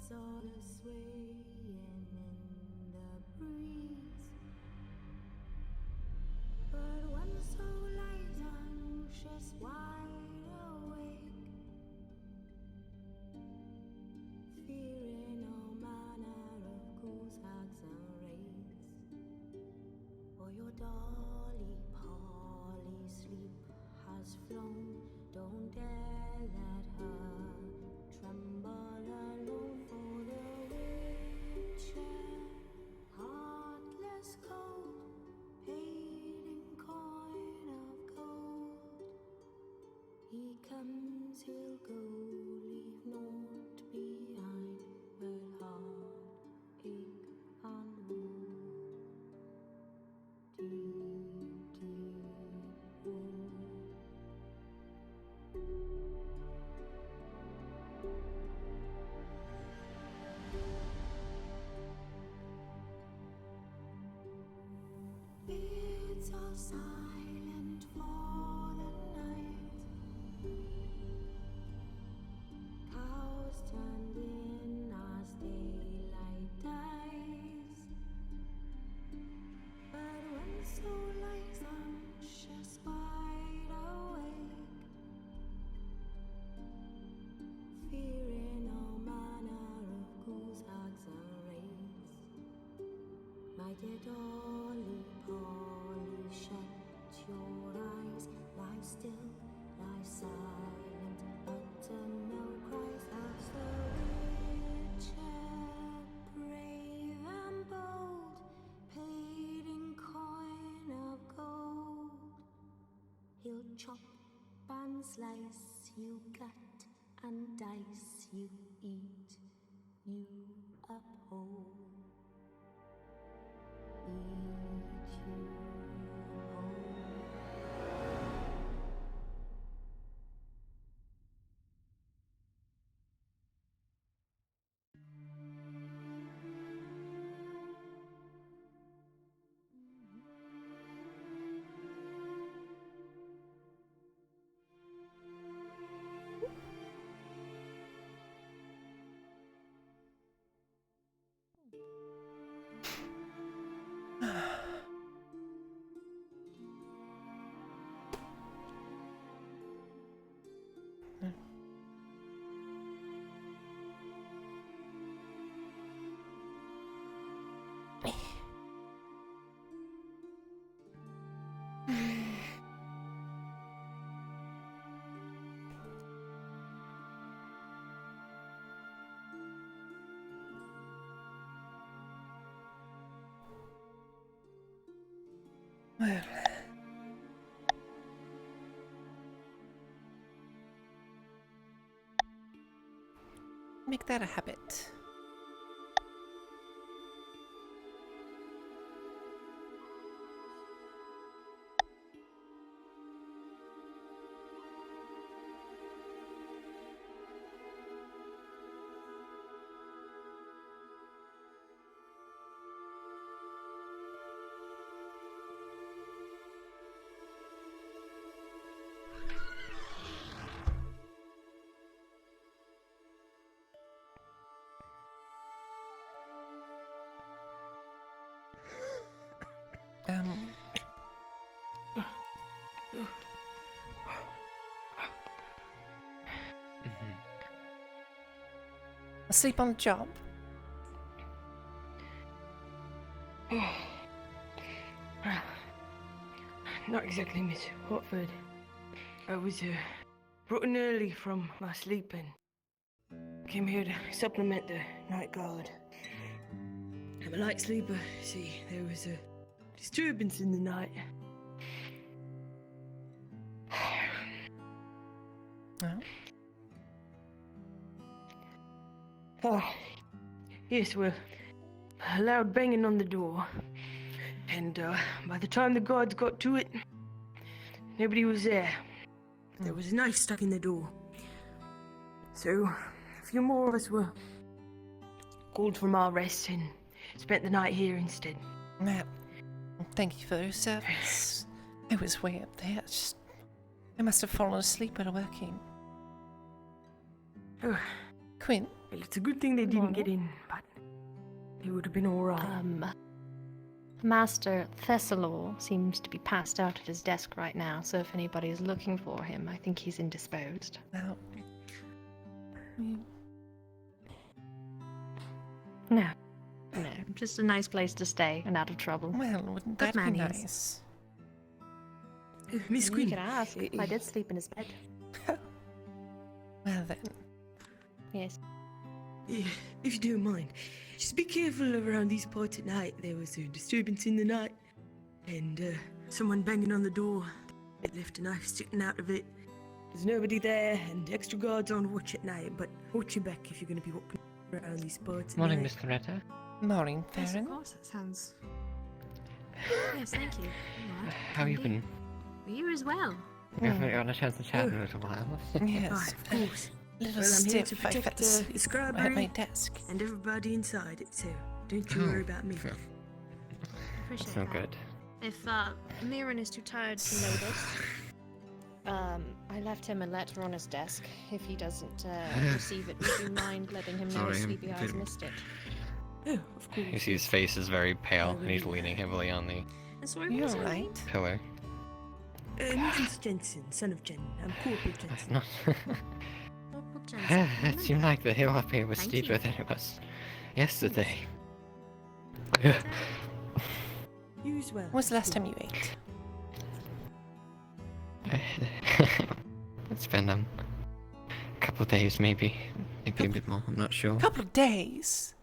saw the swaying in the breeze. But one soul lies anxious, wide awake, fearing all manner of ghouls, hags, and wraiths. For your dolly Polly sleep has flown, don't dare let her tremble alone. For the VRChat, heartless cold, paid in coin of gold. He comes, he'll go, leave naught behind but heartache and woe. Deep, deep woe. It's all silent for the night. Cows turned in as daylight dies. But when soul lies anxious, wide awake, fearing all manner of ghouls, hags, and wraiths. My dear dolly Polly, shut your eyes, lie still, lie silent, utter no cries. As the VRChat, brave and bold, paid in coin of gold. He'll chop and slice, you gut and dice, you eat, you uphold. Eat you whole. Well, make that a habit. Asleep on the job? Not exactly, Miss Watford. I was brought in early from my sleep and came here to supplement the night guard. I'm a light sleeper. See, there was a disturbance in the night. Oh. Oh, yes, well, a loud banging on the door. And by the time the guards got to it, nobody was there. There was a knife stuck in the door. So, a few more of us were called from our rest and spent the night here instead. Well, thank you for your service. I was way up there. I must have fallen asleep while working. Oh. Quinn, Well, it's a good thing they didn't get in, but they would have been all right. Master Thessalor seems to be passed out at his desk right now, so if anybody is looking for him, I think he's indisposed. Well, we- No. No, just a nice place to stay and out of trouble. well, wouldn't Good that be man he is. nice? Miss You Quinn. could ask. I did sleep in his bed. Well then, Yes. If you don't mind, just be careful around these parts at night. There was a disturbance in the night, and someone banging on the door. It left a knife sticking out of it. There's nobody there, and extra guards on watch at night. But watch your back if you're going to be walking around these parts. At Morning, night. Miss Loretta. morning, Yes, of Farron. course, that sounds... Yes, thank you. All right, How you indeed. been? You as well. We haven't got a chance to chat in a little while. Yes, Right, of course. a little Well, I'm here to stiff. I fell protect, asleep the at scribery. my desk. And everybody inside it, so don't you Oh, worry about me. sure. Appreciate That's no that. good. If Miran is too tired to know this, I left him a letter on his desk. If he doesn't receive it, would you mind letting him know his Sorry, sleepy eyes didn't- missed it? Oh, of course. You see his face is very pale, and he's leaning heavily on the and sorry, what You're was your name? right. pillar. Nicholas Jensen, son of Jen. I'm Corporal That's Jensen. not. Corporal Jensen. It seemed like the hill up here was Thank steeper you. than it was yesterday. You as well. When was the last time you ate? It's been a couple of days, maybe a bit more. I'm not sure. A couple of days.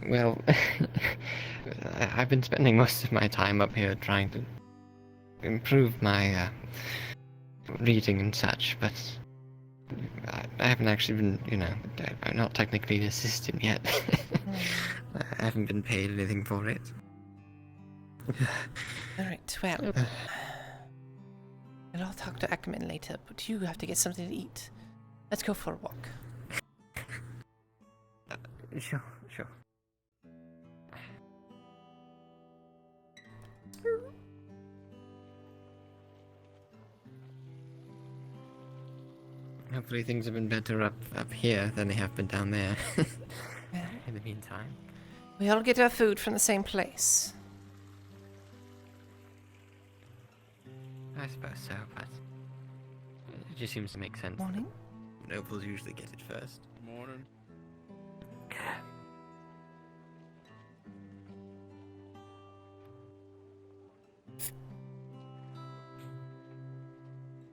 Well, I've been spending most of my time up here trying to improve my reading and such, but I haven't actually been, I'm not technically an assistant yet. I haven't been paid anything for it. All right. Well, and I'll talk to Ackerman later, but you have to get something to eat. Let's go for a walk. Sure. Hopefully things have been better up here than they have been down there. Well, In the meantime. we all get our food from the same place. I suppose so, but it just seems to make sense. Morning. Nobles usually get it first. Morning.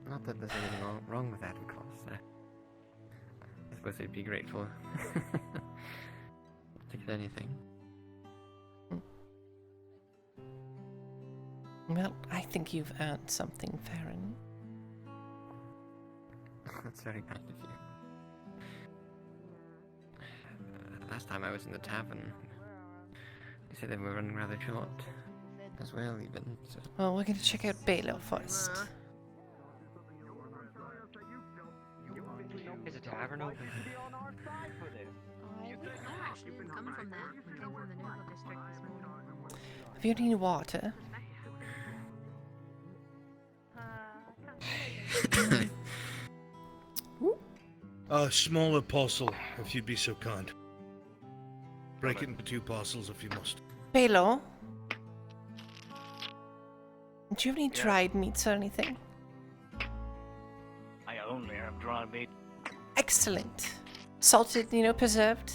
Not that there's anything wrong with that, of course. I suppose they'd be grateful to get anything. Well, I think you've earned something, Farron. That's very kind of you. Last time I was in the tavern, they said they were running rather short as well, even. So. Well, we're going to check out Bailo first. Is a tavern open? I actually didn't come from there. I came from the Noble District this morning. Have you any water? A smaller parcel, if you'd be so kind. Break it into 2 parcels if you must. Bailo? Do you have any dried meats or anything? I only have dry meat. Excellent. Salted, preserved?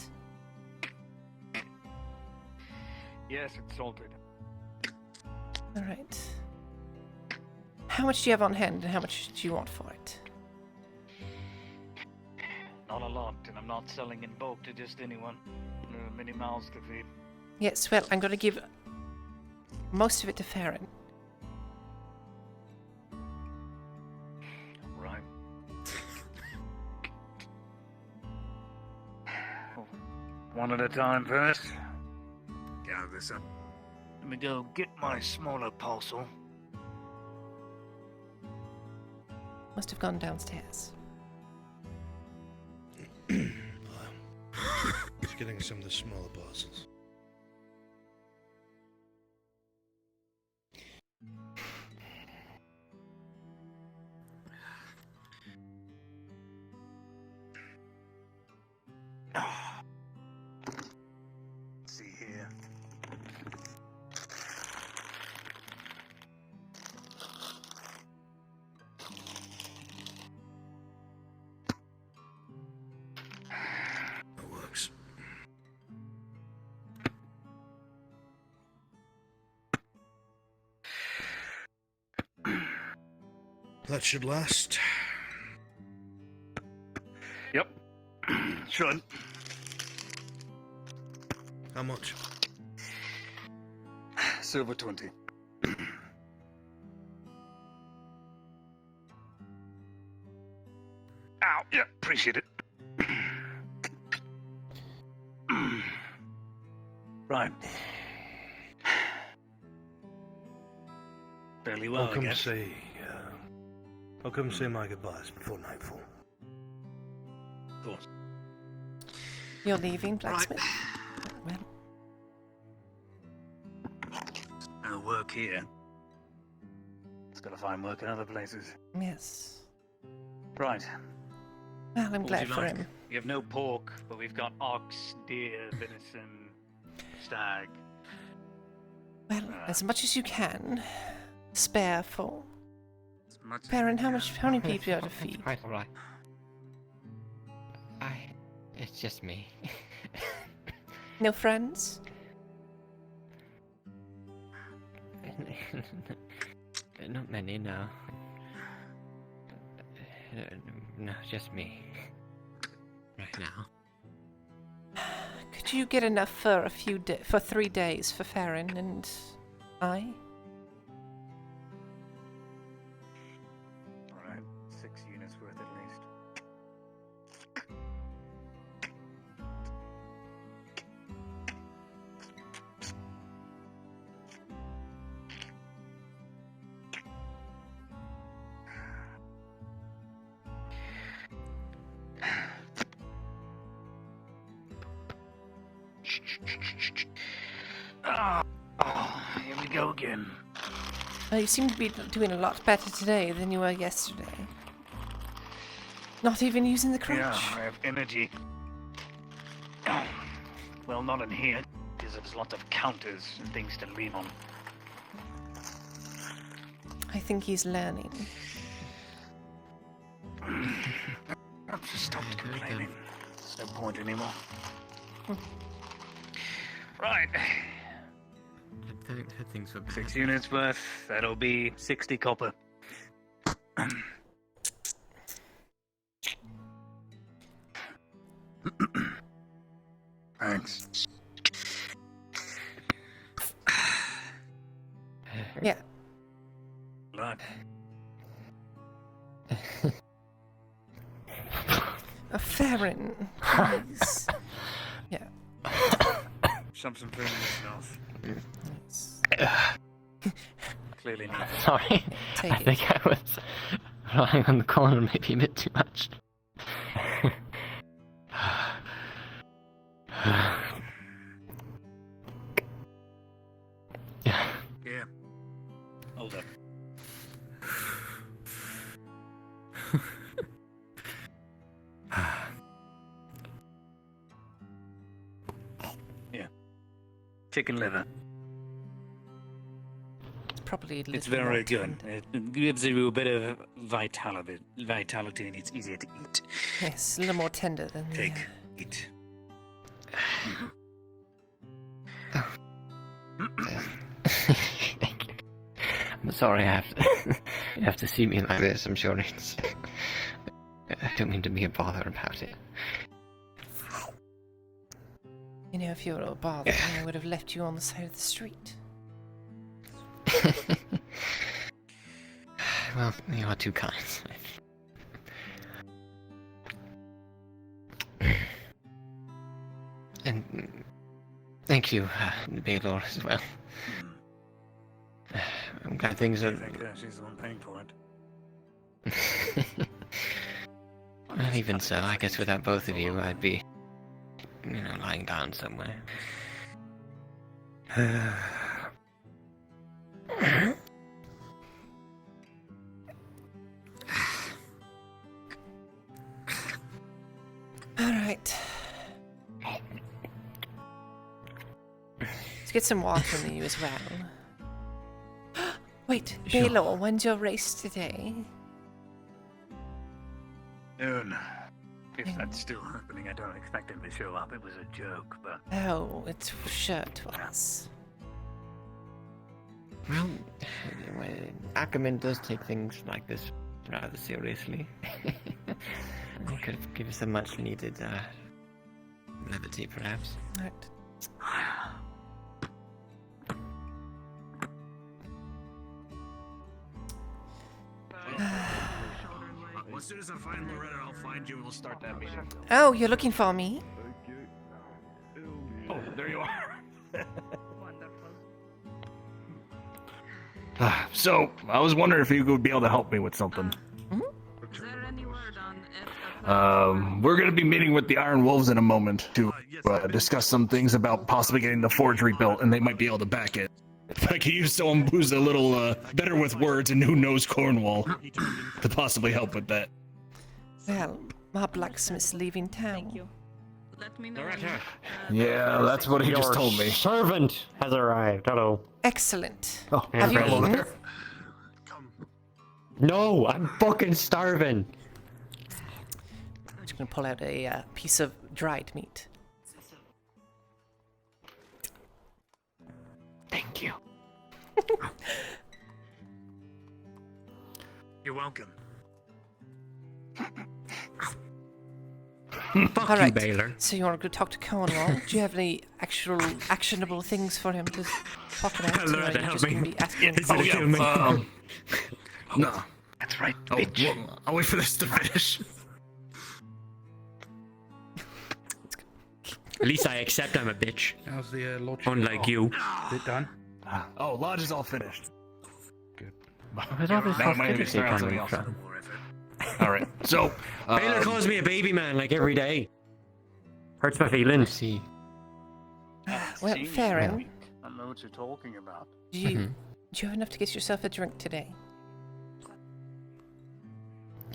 Yes, it's salted. Alright. How much do you have on hand and how much do you want for it? Not a lot, and I'm not selling in bulk to just anyone. There are many mouths to feed. Yes, well, I'm going to give most of it to Farron. Right. One at a time first. Gather this up. Let me go get my smaller parcel. Must have gone downstairs. Just getting some of the smaller parcels. See here. That works. That should last. Yep. Should. How much? Silver 20. Ow, yeah, appreciate it. Right. Fairly well, I guess. I'll come say my goodbyes before nightfall. Of course. You're leaving, blacksmith? Well, No work here. It's gotta find work in other places. yes. Right. Well, I'm What would glad you for like? him. We have no pork, but we've got ox, deer, venison, stag. Well, as much as you can, spare for. As much as Baron, we how can. many people you have to feed? Quite alright. It's just me. No friends? Not many, no. No, just me. Right now. Could you get enough for for 3 days for Farron and I? Alright, 6 units worth at least. Here we go again. Well, you seem to be doing a lot better today than you were yesterday. Not even using the crutch. Yeah, I have energy. Well, not in here, because there's lots of counters and things to lean on. I think he's learning. I've just stopped complaining. There's no point anymore. Right. Things were 6 units worth. That'll be 60 copper. Thanks. Yeah. Right. A Farron, please. Yeah. Shove some food in his mouth. Clearly not. Sorry. Take I it. think I was relying on the corner maybe a bit too much. Yeah. Hold up. Yeah. Chicken liver. It's probably a It's little very more good. tender. It gives you a bit of vitality, and it's easier to eat. Yes, a little more tender than the, Take, eat. I'm sorry, you have to see me like this. I'm sure it's. I don't mean to be a bother about it. You know, if you were a bother, I would have left you on the side of the street. Well, you are too kind. And thank you, Baylor, as well. I'm glad things I are. think she's the one paying for it. Well, even so, I guess without both of you, I'd be, lying down somewhere. All right. get some water in you as well. Wait, Sure. Baylor, when's your race today? Noon. If that's still happening, I don't expect him to show up. It was a joke, but Oh, it's sure it was. Well, Ackerman does take things like this rather seriously. I could give some much needed levity, perhaps. Right. Well, as soon as I find Loretta, I'll find you and we'll start that meeting. Oh, you're looking for me? Oh, there you are. So, I was wondering if you would be able to help me with something. Is there any word on if We're going to be meeting with the Iron Wolves in a moment to discuss some things about possibly getting the forge rebuilt, and they might be able to back it. If I could use someone who's a little better with words and who knows Cornwall to possibly help with that. Well, my blacksmith's leaving town. Thank you. Let me know. Loretta. Yeah, that's what he just told me. Servant has arrived. Hello. Excellent. Oh, Have you hello eaten? there. No, I'm fucking starving. I'm just gonna pull out a piece of dried meat. Thank you. You're welcome. Fuck All you, right. Baylor. So you want to go talk to Cornwall? Do you have any actual actionable things for him to talk about? Hello, Or are you help just me. gonna be asking Is it a kill me? No. That's right, bitch. Well, I'll wait for this to finish. At least I accept I'm a bitch. How's the lodge? Unlike you. Is it done? Oh, lodge is all finished. Good. Where's all this Now I might hostility be starting coming something else. from? All right. So, Baylor calls me a baby man like every day. Hurts my I feelings. see. Well, Farron, I know what you're talking about. do you have enough to get yourself a drink today?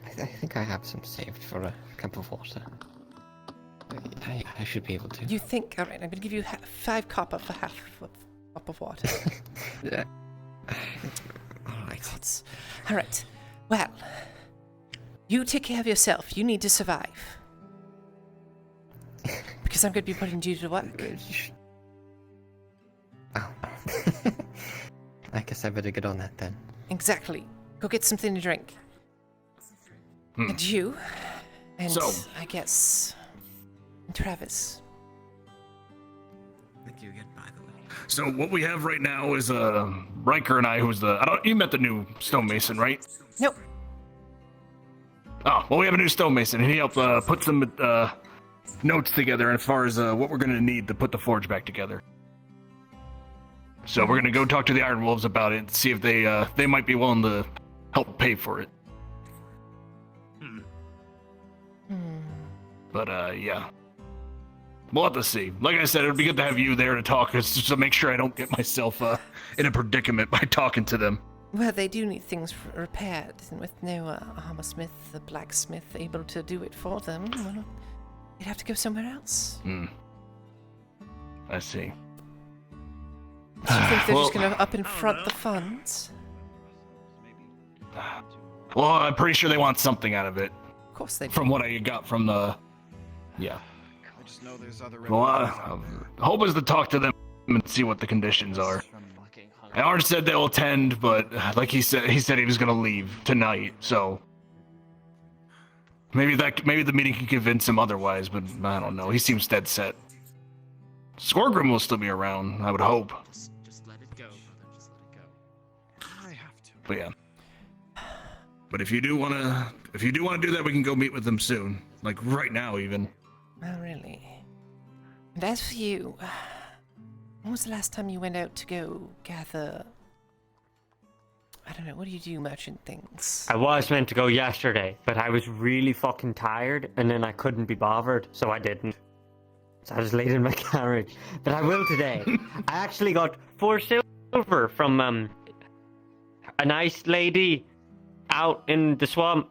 I think I have some saved for a cup of water. I should be able to. You think? All right, I'm gonna give you 5 copper for half a cup of water. Yeah. Alright. All right. Well, you take care of yourself. You need to survive. Because I'm going to be putting you to work. Oh. I guess I better get on that then. Exactly. Go get something to drink. And you. And So- I guess Travis. Thank you again, by the way. So what we have right now is Riker and I, who's you met the new stonemason, right? Nope. Oh, well, we have a new stonemason, and he helped put some notes together as far as what we're gonna need to put the forge back together. So we're gonna go talk to the Iron Wolves about it and see if they might be willing to help pay for it. But yeah. We'll have to see. Like I said, it would be good to have you there to talk, just to make sure I don't get myself in a predicament by talking to them. Well, they do need things repaired, and with no armorsmith, the blacksmith, able to do it for them, well, they'd have to go somewhere else. I see. Do you think they're Well- just going to up and front the funds? Well, I'm pretty sure they want something out of it, Of course they do. from what I got from the... Yeah. I just know there's other Well, hope is to talk to them and see what the conditions are. Arn said they'll attend, but like he said he was gonna leave tonight, so maybe the meeting can convince him otherwise, but I don't know. He seems dead set. Skorgrim will still be around, I would hope. Just let it go, brother. Just let it go. I have to. But yeah. But if you do wanna do that, we can go meet with them soon, like right now even. Oh, really? And as for you, when was the last time you went out to go gather... I don't know, what do you do, merchant things? I was meant to go yesterday, but I was really fucking tired, and then I couldn't be bothered, so I didn't. So I just laid in my carriage. But I will today. I actually got 4 silver from a nice lady out in the swamp.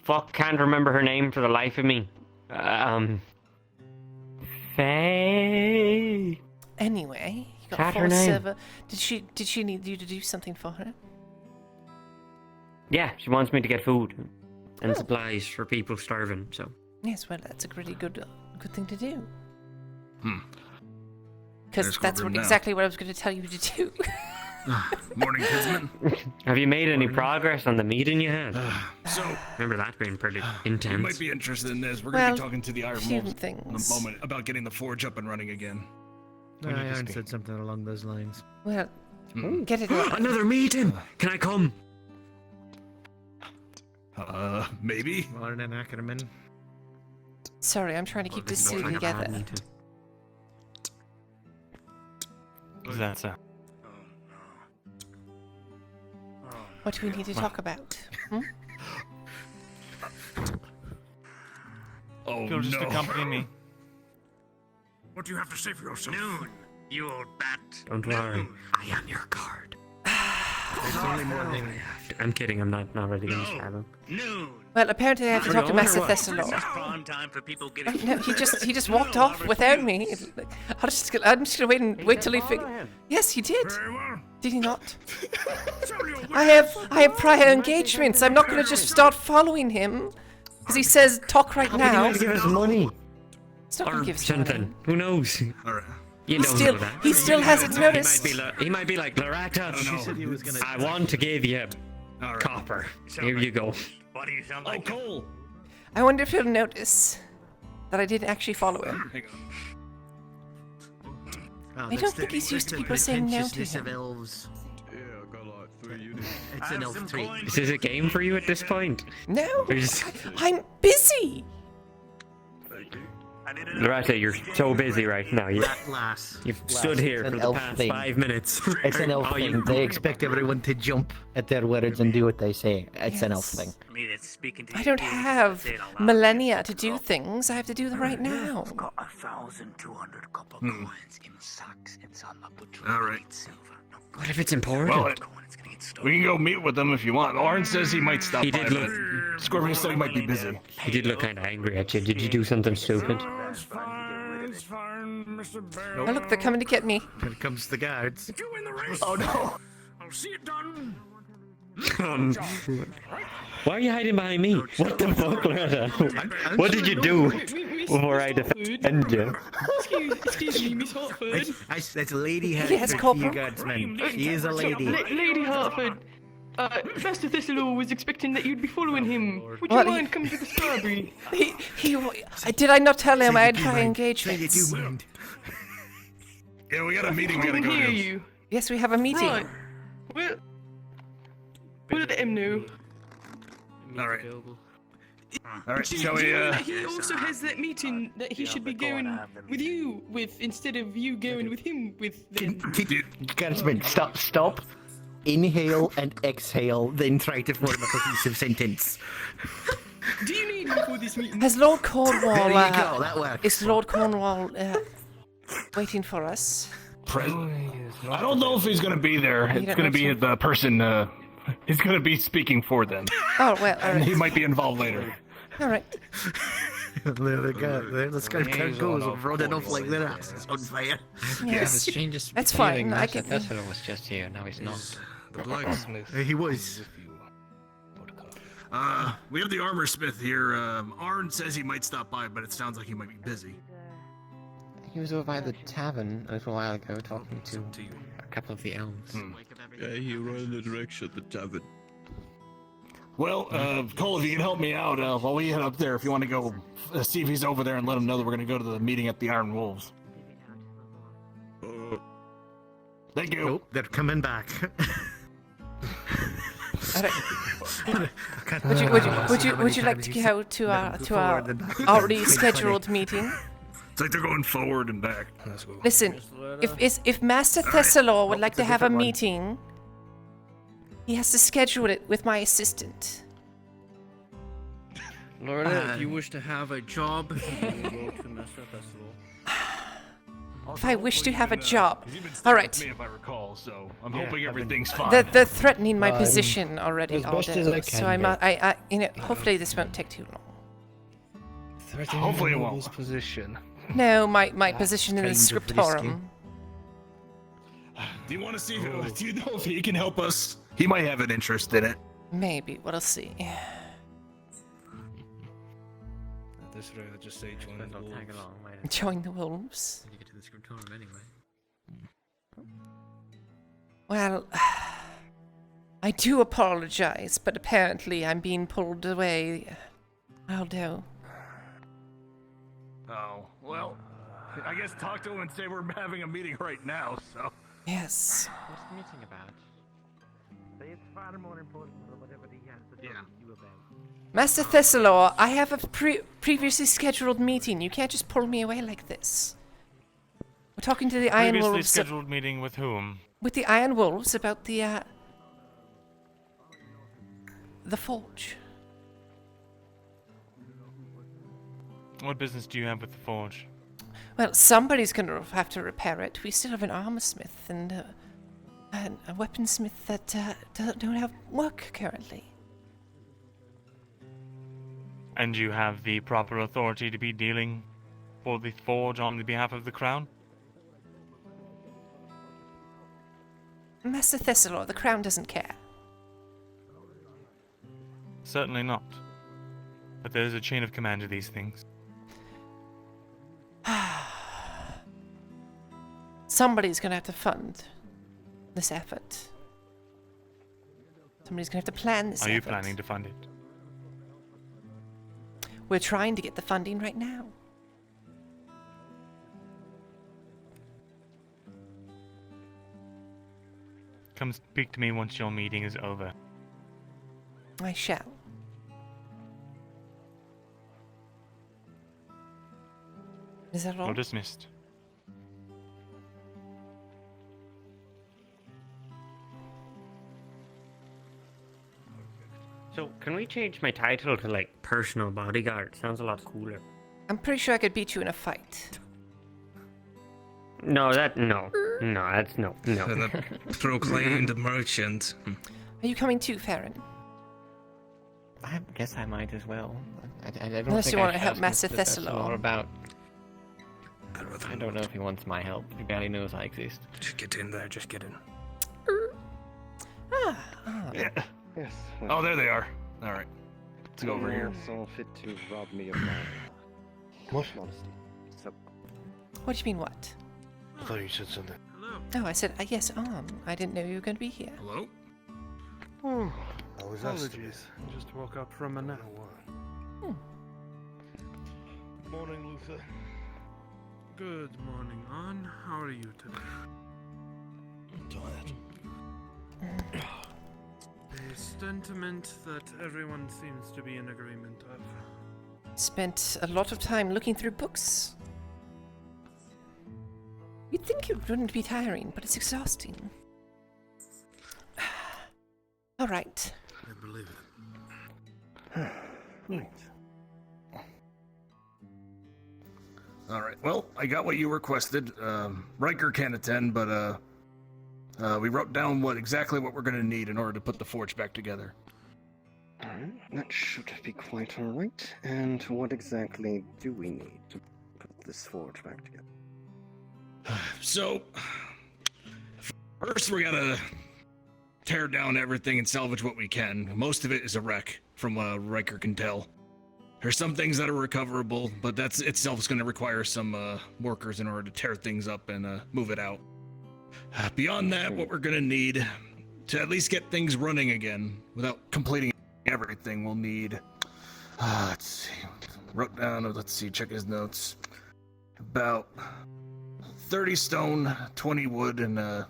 Fuck, can't remember her name for the life of me. Faye. Anyway, you got Chat her full name. server. Did she need you to do something for her? Yeah, she wants me to get food and supplies for people starving. So Yes, well, that's a pretty good thing to do. There's Because that's Corbin now. exactly what I was going to tell you to do. Morning, Kidsman. have you made any progress on the meeting you had? So, Remember that being pretty you intense. might be interested in this. We're going to Well, be talking to the Iron few Wolves in things. a moment about getting the forge up and running again. We need to Aaron speak. said something along those lines. Well, get it right. Another meeting. Can I come? Maybe. Morning, Ackerman. Sorry, I'm trying to keep this city together. What's that sound? What do we need to talk about? Hmm? Oh, You'll just no. accompany me. What do you have to say for yourself? Noon, you old bat. Don't worry. I am your guard. There's only one thing I have to. I'm kidding. I'm not really going to stab him. Noon. Well, apparently I have to Are talk you to on or Master what? This is Thessalon. prime time for people getting. No, he just walked off without me. I'm just gonna wait till he Yes, he did. Very well. Did he not? Show your I have prior engagements. I'm not gonna just start following him because he says talk right He now. might give us money. He's not gonna Or give us something. money. Who knows? All right. You He don't still know that. he still hasn't noticed. He might be like, Loretta, She said he was gonna. I want to give you All right. copper. Here you go. Why do you sound Oh, like Cole. I wonder if he'll notice that I didn't actually follow him. Hang on. I don't think he's used to people saying no to Of him. elves. It's I an have elf some trait. coins Is this a game for you at this point? No, Or just- I'm busy. I need an Loretta, you're so busy right now. That lass. You've stood here It's for an the elf past thing. 5 minutes. It's an elf Oh, you- thing. They expect everyone to jump at their words and do what they say. It's an elf Yes. thing. I mean, it's speaking to I your don't ears, have say it out loud. millennia to do things. I have to do them right now. I've got 1,200 copper coins in sacks inside my butcher. All right. Silver. No, What if it's important? Well, it's gonna get stolen. we can go meet with them if you want. Lauren says he might stop He by, did but look- Scorpion said he might be busy. He did look kind of angry at you. Did you do something stupid? It's fine, Mr. Bear. Oh, look, they're coming to get me. Here comes the guards. You win the race. Oh no. I'll see it done. Why are you hiding behind me? What the fuck, Loretta? What did you do before I defend you? Excuse me, Miss Hartford. That's Lady Yes, Hartford, Corporal. you guardsman. She is a lady. Lady Hartford. Master Thessalon was expecting that you'd be following him. Would you Well, mind coming to the Strawberry? Did I not tell him I had Say you do prior mind. Say you engagements? do mind. Yeah, we got a meeting I we gotta couldn't go hear to. you. Yes, we have a meeting. Right. Well, we'll let him know. All right. All right. Shall we? He also has that meeting that he should be going with you with instead of you going with him with them. Guardsman, stop. Inhale and exhale, then try to form a cohesive sentence. Do you need me for this meeting? Has Lord Cornwall? There you go, that works. Is Lord Cornwall waiting for us? I don't know if he's gonna be there. You It's don't gonna know, be sir? the person. He's gonna be speaking for them, Oh well, all and he right. might be involved later. All right. There they go. Let's go. He's Goes on running off like their asses on fire. Yes. the strangest That's feeling. fine, I Master can- Thessalon was just here, now he's not. The blacksmith. He was. We have the armor smith here. Arn says he might stop by, but it sounds like he might be busy. He was over by the tavern a little while ago talking to a couple of the elves. Yeah, he ran in the direction of the tavern. Well, Cole, if you can help me out while we head up there, if you want to go see if he's over there and let him know that we're going to go to the meeting at the Iron Wolves. Thank you. Oh, they're coming back. All right. Would you like to go to our already scheduled meeting? It's like they're going forward and back. Listen, if Master Thessalon would like to have a meeting, he has to schedule it with my assistant. Loretta, if you wish to have a job, If I wish to have a job. All right. Me, if I recall, so I'm hoping everything's fine. They're threatening my position already as all best as I day, can so I'm be. hopefully this won't take too long. Hopefully it won't. Position. No, my position in the kind of risky. scriptorum. Do you want to see? Do you know if he can help us? He might have an interest in it. Maybe. We'll see. At this rate, I'll just say join the wolves. Tag along. Join the wolves. You get to the scriptorium anyway. Well, I do apologize, but apparently I'm being pulled away. I'll do. Oh, well, I guess talk to him and say we're having a meeting right now, so. Yes. What's the meeting about? Say it's far more important than whatever he has to tell you about. Master Thessalor, I have a previously scheduled meeting. You can't just pull me away like this. We're talking to the Iron Previously Wolves. scheduled meeting with whom? With the Iron Wolves about the forge. What business do you have with the forge? Well, somebody's going to have to repair it. We still have an armor smith and a weaponsmith that don't have work currently. And you have the proper authority to be dealing for the forge on the behalf of the crown? Master Thessalor, the crown doesn't care. Certainly not. But there is a chain of command to these things. Somebody's going to have to fund this effort. Somebody's going to have to plan this effort. Are you planning to fund it? We're trying to get the funding right now. Come speak to me once your meeting is over. I shall. Is that all? You're dismissed. So, can we change my title to, like, personal bodyguard? Sounds a lot cooler. I'm pretty sure I could beat you in a fight. No, that's no. The proclaimed merchant. Are you coming too, Farron? I guess I might as well. I don't Unless think you I want to should help ask Master Mr. Thessalor. about. I don't know if he wants my help. He barely knows I exist. Just get in there, just get in. Yeah. Yes. Oh, there they are. All right. Let's go over here. Saw fit to rob me of my modesty. So, What do you mean, what? I thought you said something. Oh, I said, yes, I didn't know you were going to be here. Hello? oh, I was asked to be. apologies. Just woke up from a nap. Morning, Luther. Good morning, An. How are you today? I'm tired. A sentiment that everyone seems to be in agreement of. Spent a lot of time looking through books. You'd think it wouldn't be tiring, but it's exhausting. All right. I believe it. Right. All right. Well, I got what you requested. Riker can't attend, but we wrote down exactly what we're going to need in order to put the forge back together. Alright, that should be quite alright. And what exactly do we need to put this forge back together? So, first we gotta tear down everything and salvage what we can. Most of it is a wreck, from what Riker can tell. There's some things that are recoverable, but that's itself is going to require some workers in order to tear things up and move it out. Beyond that, what we're going to need to at least get things running again, without completing everything, we'll need... let's see, wrote down, let's see, check his notes. About 30 stone, 20 wood, and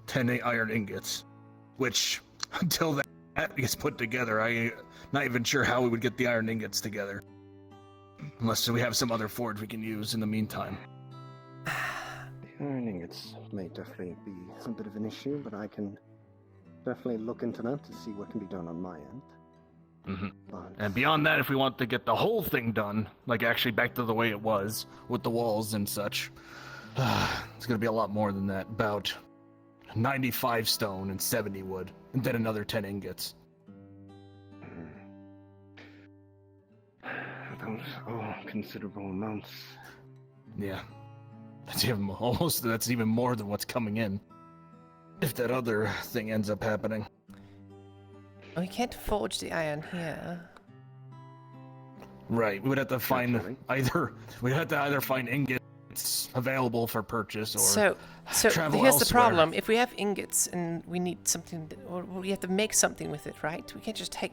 10 iron ingots. Which, until that gets put together, I'm not even sure how we would get the iron ingots together. Unless we have some other forge we can use in the meantime. The iron ingots may definitely be some bit of an issue, but I can definitely look into that to see what can be done on my end. Mm-hmm. And beyond that, if we want to get the whole thing done, like actually back to the way it was, with the walls and such, it's going to be a lot more than that. About 95 stone and 70 wood, and then another 10 ingots. Those are considerable amounts. Yeah. That's even more than what's coming in. If that other thing ends up happening. We can't forge the iron here. Right, we would have to find either find ingots available for purchase or So travel here's elsewhere. the problem. If we have ingots and we need something, or we have to make something with it, right? We can't just take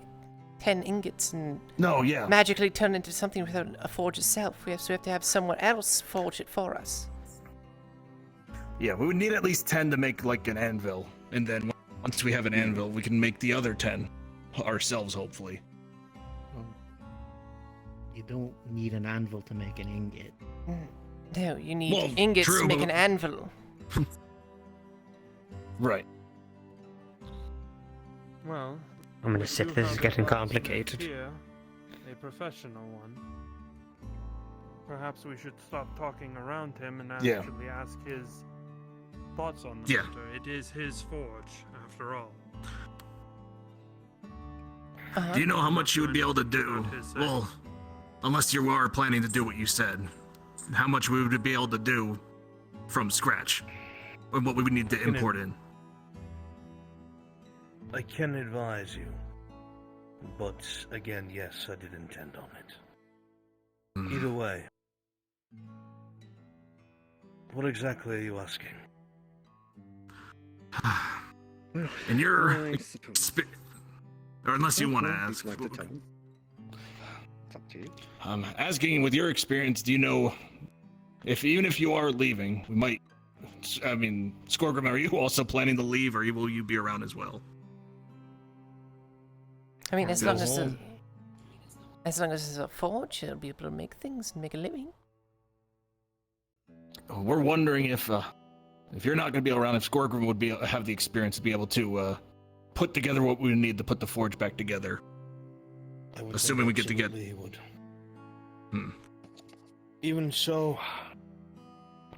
10 ingots and magically turn it into something without a forge itself. We have to have someone else forge it for us. Yeah, we would need at least 10 to make like an anvil, and then once we have an anvil, we can make the other 10 ourselves, hopefully. You don't need an anvil to make an ingot. No, you need ingots to make an anvil. Right. Well, I'm gonna sit. This is getting complicated. Here, a professional one. Perhaps we should stop talking around him and actually ask his thoughts on the matter. It is his forge, after all. Do you know how much you would be able to do? Well, unless you are planning to do what you said. How much we would be able to do from scratch? And what we would need to import in. I can advise you. But again, yes, I did intend on it. Either way. What exactly are you asking? And you're... or unless you want to ask. Asking with your experience, do you know even if you are leaving, we might... I mean, Skorgrim, are you also planning to leave, or will you be around as well? I mean, as long as there's a forge, you'll be able to make things and make a living. We're wondering if you're not going to be around, if Skorgrim would have the experience to be able to put together what we need to put the forge back together. Assuming we get to get. He would. Even so,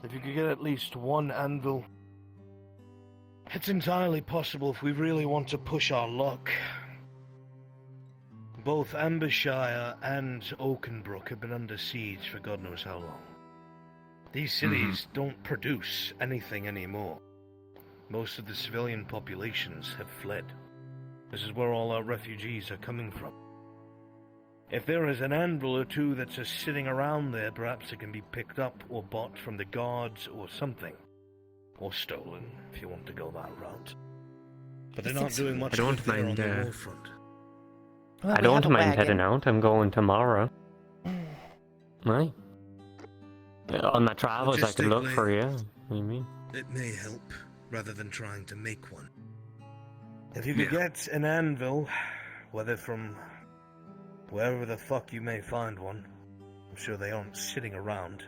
if you could get at least one anvil, it's entirely possible if we really want to push our luck. Both Ambershire and Oakenbrook have been under siege for God knows how long. These cities don't produce anything anymore. Most of the civilian populations have fled. This is where all our refugees are coming from. If there is an anvil or two that's just sitting around there, perhaps it can be picked up or bought from the guards or something. Or stolen, if you want to go that route. But they're not doing much good there on the war front. Well, I don't mind heading out. I'm going tomorrow. Right. On my travels, I could look for you. What do you mean? It may help, rather than trying to make one. If you could get an anvil, whether from wherever the fuck you may find one, I'm sure they aren't sitting around.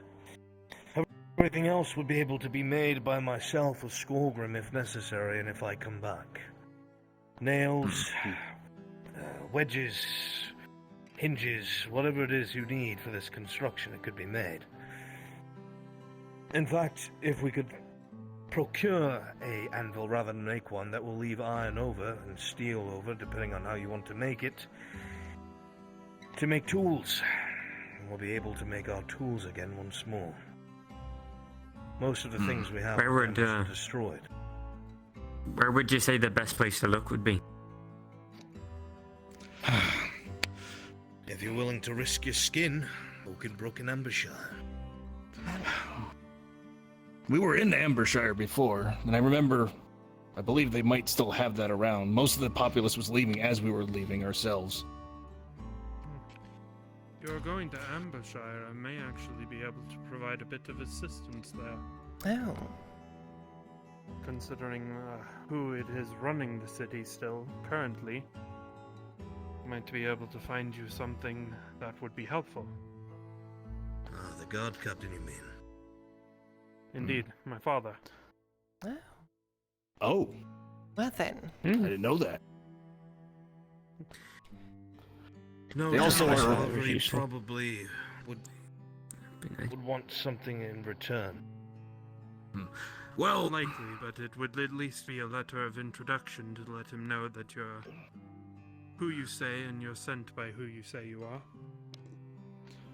Everything else would be able to be made by myself or Skorgrim if necessary, and if I come back. Nails, wedges, hinges, whatever it is you need for this construction, it could be made. In fact, if we could procure a anvil rather than make one, that will leave iron over and steel over, depending on how you want to make it, to make tools. We'll be able to make our tools again once more. Most of the things we have are destroyed. Where would you say the best place to look would be? If you're willing to risk your skin, Oakenbrook and Ambershire. We were in Ambershire before, and I believe they might still have that around. Most of the populace was leaving as we were leaving ourselves. You're going to Ambershire, I may actually be able to provide a bit of assistance there. Oh. Considering who it is running the city still, currently, might be able to find you something that would be helpful. Ah, the guard captain, you mean? Indeed, my father. Oh. Oh. Well then. I didn't know that. No, they also he probably would want something in return. Well, likely, but it would at least be a letter of introduction to let him know that you're who you say and you're sent by who you say you are.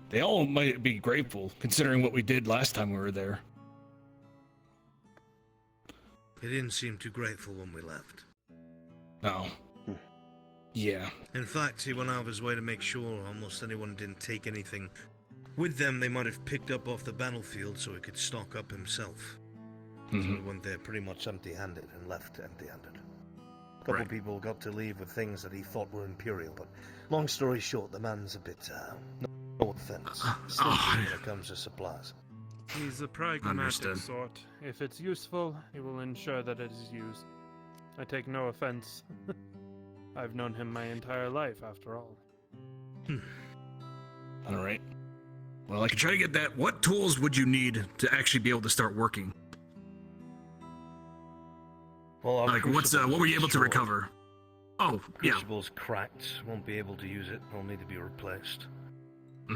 They all might be grateful, considering what we did last time we were there. He didn't seem too grateful when we left. Oh. Yeah. In fact, he went out of his way to make sure almost anyone didn't take anything with them they might have picked up off the battlefield so he could stock up himself. So he went there pretty much empty-handed and left empty-handed. A couple people got to leave with things that he thought were imperial, but long story short, the man's a bit, no offense, stingy when it comes to supplies. He's a pragmatic Understood. sort. If it's useful, he will ensure that it is used. I take no offense. I've known him my entire life, after all. Alright. Well, I can try to get that. What tools would you need to actually be able to start working? Well, Like, what were you able to recover? Oh, yeah. Crucible's cracked, won't be able to use it, will need to be replaced.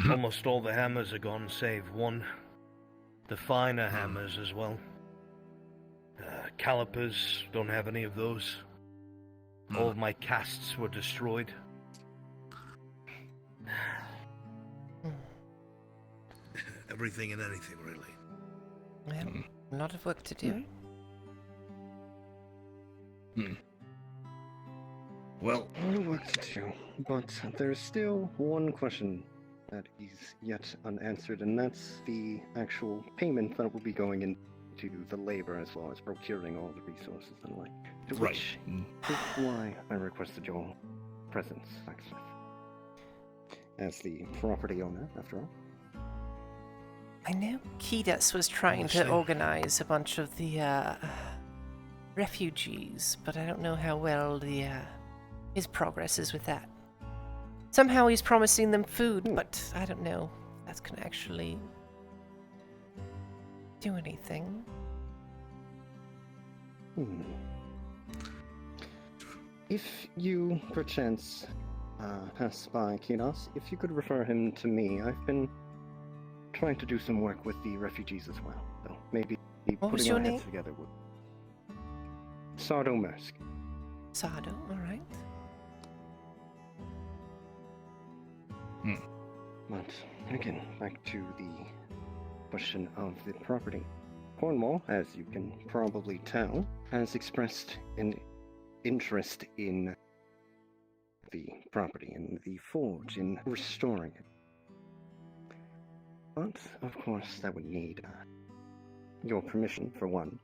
Almost all the hammers are gone, save one. The finer hammers as well. Calipers, don't have any of those. All of my casts were destroyed. Everything and anything, really. Well, a lot of work to do. Well, a lot of work to do, but there's still one question that is yet unanswered, and that's the actual payment that will be going into the labor as well as procuring all the resources and like. To which is why I requested your presence, Blacksmith. As the property owner, after all. I know Kidas was trying to organize a bunch of the refugees, but I don't know how well his progress is with that. Somehow he's promising them food, but I don't know if that's gonna actually do anything. If you, perchance, pass by Kidas, if you could refer him to me, I've been trying to do some work with the refugees as well. So maybe putting our heads together would. Sardo Mersk. Sardo, alright. But again, back to the question of the property. Cornwall, as you can probably tell, has expressed an interest in the property, in the forge, in restoring it. But, of course, that would need your permission, for one.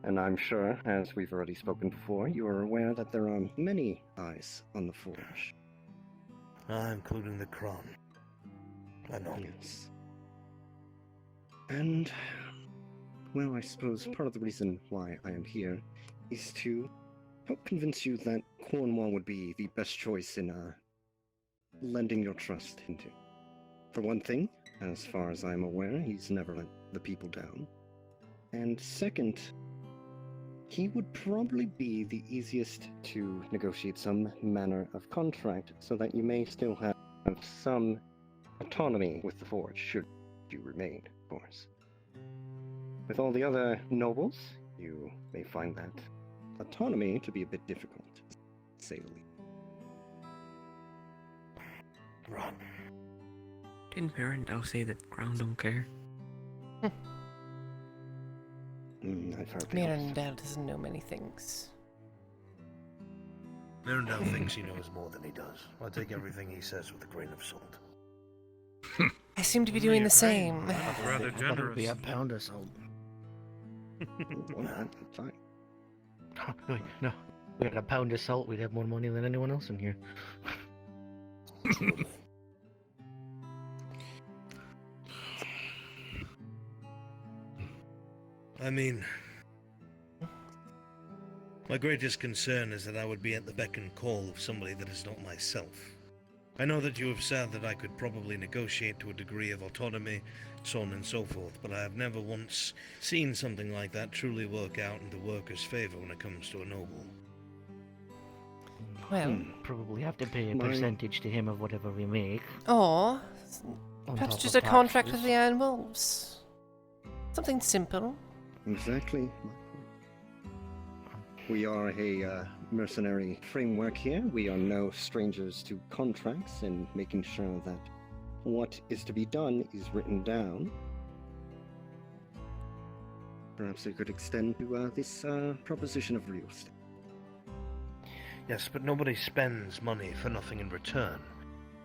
And I'm sure, as we've already spoken before, you are aware that there are many eyes on the forge. Including the Crown. I know. Yes. And, well, I suppose part of the reason why I am here is to help convince you that Cornwall would be the best choice in lending your trust into. For one thing, as far as I'm aware, he's never let the people down. And second, he would probably be the easiest to negotiate some manner of contract so that you may still have some autonomy with the forge, should you remain, of course. With all the other nobles, you may find that autonomy to be a bit difficult, to say the least. Right. Didn't Parendel say that Crown don't care? I've heard Mirandel doesn't know many things. Mirandel thinks he knows more than he does. I take everything he says with a grain of salt. I seem to be doing the same. That's rather generous. Be a pound of salt. Fine. No, we had a pound of salt. We'd have more money than anyone else in here. I mean, my greatest concern is that I would be at the beck and call of somebody that is not myself. I know that you have said that I could probably negotiate to a degree of autonomy, so on and so forth, but I have never once seen something like that truly work out in the worker's favor when it comes to a noble. Well, probably have to pay a percentage to him of whatever we make. Or On perhaps top just of a contract taxes. with the Iron Wolves. Something simple. Exactly. We are a mercenary framework here. We are no strangers to contracts and making sure that what is to be done is written down. perhaps we could extend to this proposition of real estate. Yes, but nobody spends money for nothing in return.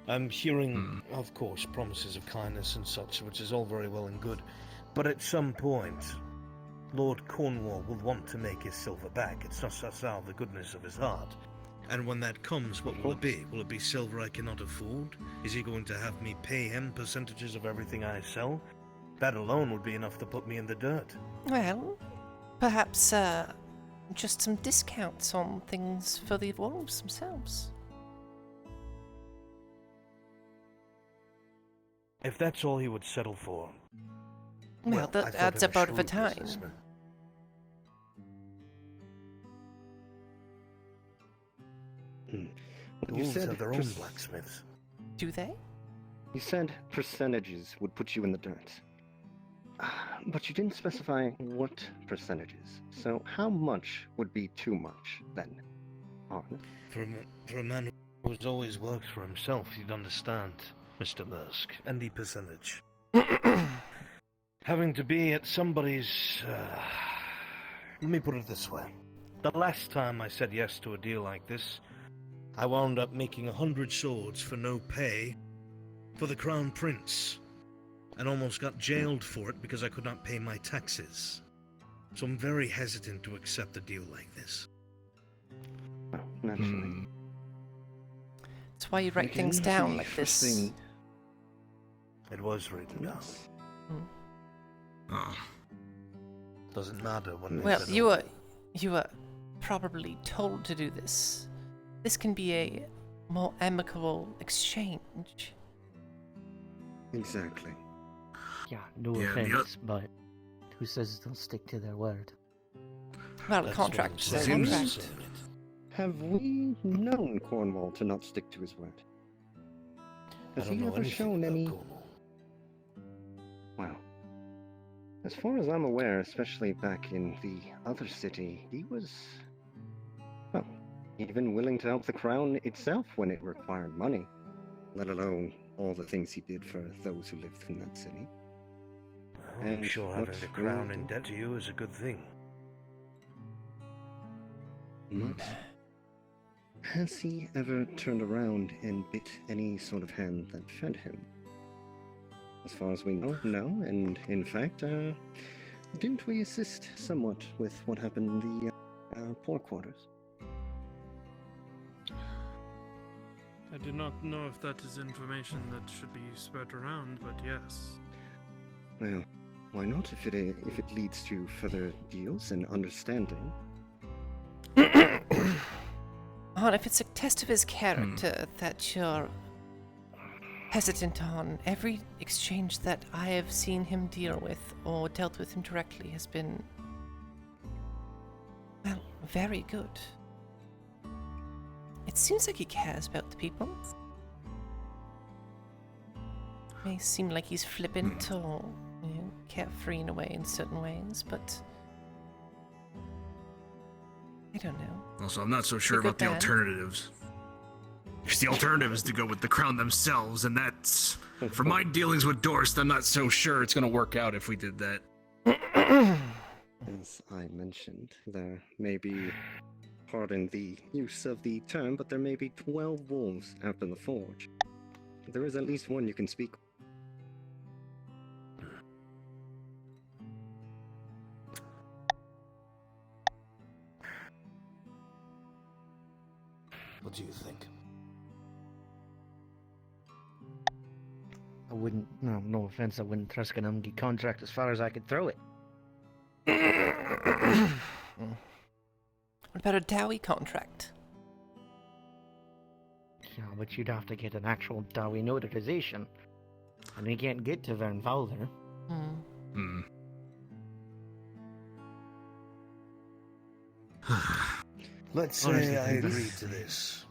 I'm hearing, of course, promises of kindness and such, which is all very well and good, but at some point, Lord Cornwall will want to make his silver back. It's just out of the goodness of his heart. And when that comes, what will it be? Will it be silver I cannot afford? Is he going to have me pay him percentages of everything I sell? That alone would be enough to put me in the dirt. Well, perhaps just some discounts on things for the wolves themselves. If that's all he would settle for. Well, that adds up out of a time. You said have their own blacksmiths. Do they? You said percentages would put you in the dirt. But you didn't specify what percentages. So how much would be too much, then? For a man who's always worked for himself, you'd understand, Mr. Mursk. Any percentage. Having to be at somebody's... let me put it this way. The last time I said yes to a deal like this, I wound up making 100 swords for no pay for the Crown Prince, and almost got jailed for it because I could not pay my taxes. So I'm very hesitant to accept a deal like this. Well, naturally. That's why you write things down like this. It was written down. Doesn't matter when. Well, you were probably told to do this. This can be a more amicable exchange. Exactly. Yeah, no offense, but who says they'll stick to their word? Well, contract. Contract. Have we known Cornwall to not stick to his word? Has he ever shown any... Well, as far as I'm aware, especially back in the other city, he was... well, even willing to help the crown itself when it required money, let alone all the things he did for those who lived in that city. I'm sure having the crown in debt to you is a good thing. But has he ever turned around and bit any sort of hand that fed him? As far as we know, no. And in fact, didn't we assist somewhat with what happened in the poor quarters? I do not know if that is information that should be spread around, but yes. Well, why not if it leads to further deals and understanding? If it's a test of his character that you're hesitant on, every exchange that I have seen him deal with or dealt with him directly has been, well, very good. It seems like he cares about the people. May seem like he's flippant or carefree in a way in certain ways, but I don't know. Also, I'm not so sure about the alternatives. Because the alternative is to go with the crown themselves, and that's... For my dealings with Dorst, I'm not so sure it's going to work out if we did that. As I mentioned, there may be, pardon the use of the term, but there may be 12 wolves out in the forge. There is at least one you can speak with. What do you think? I wouldn't, no offense, I wouldn't trust an Umgi contract as far as I could throw it. What about a Dowie contract? Yeah, but you'd have to get an actual Dowie notarization. And you can't get to Vernvalder. Let's say I agree to this.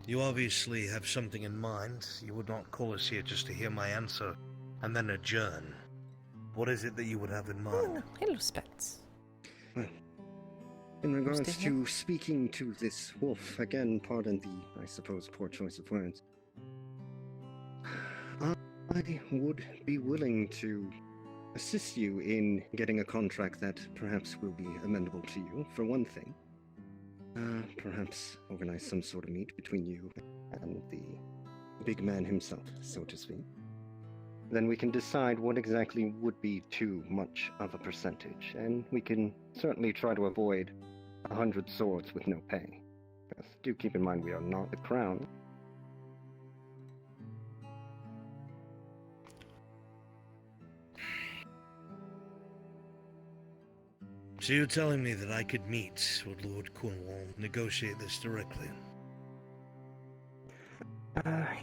You obviously have something in mind. You would not call us here just to hear my answer and then adjourn. What is it that you would have in mind? Hello, Spence. Well, in regards to speaking to this wolf, again, pardon the, I suppose, poor choice of words. I would be willing to assist you in getting a contract that perhaps will be amenable to you, for one thing. Perhaps organize some sort of meet between you and the big man himself, so to speak. Then we can decide what exactly would be too much of a percentage, and we can certainly try to avoid 100 swords with no pay. But do keep in mind we are not the crown. So you're telling me that I could meet with Lord Cornwall, negotiate this directly?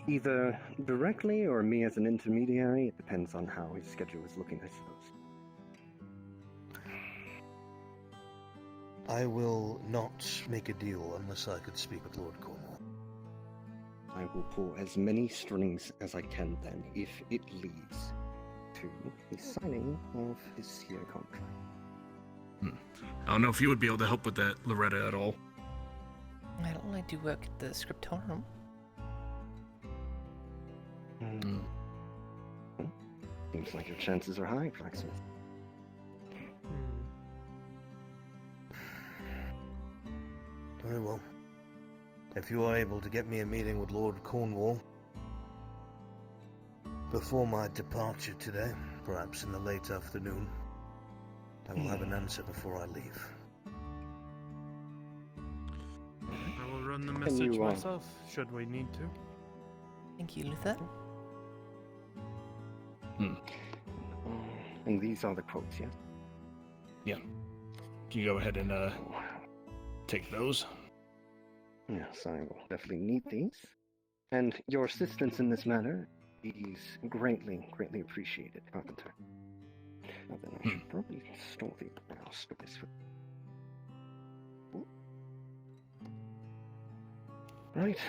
Either directly or me as an intermediary. It depends on how his schedule is looking, I suppose. I will not make a deal unless I could speak with Lord Cornwall. I will pull as many strings as I can then, if it leads to the signing of this here contract. I don't know if you would be able to help with that, Loretta, at all. I do work at the scriptorium. Seems like your chances are high, Blacksmith. Very well. If you are able to get me a meeting with Lord Cornwall before my departure today, perhaps in the late afternoon, I will have an answer before I leave. I will run the message myself, should we need to. Thank you, Luther. And these are the quotes, yes? Yeah. Can you go ahead and take those? Yes, I will definitely need these. And your assistance in this matter is greatly, greatly appreciated, Carpenter. Now then, I should probably store the mouse for this one. Right.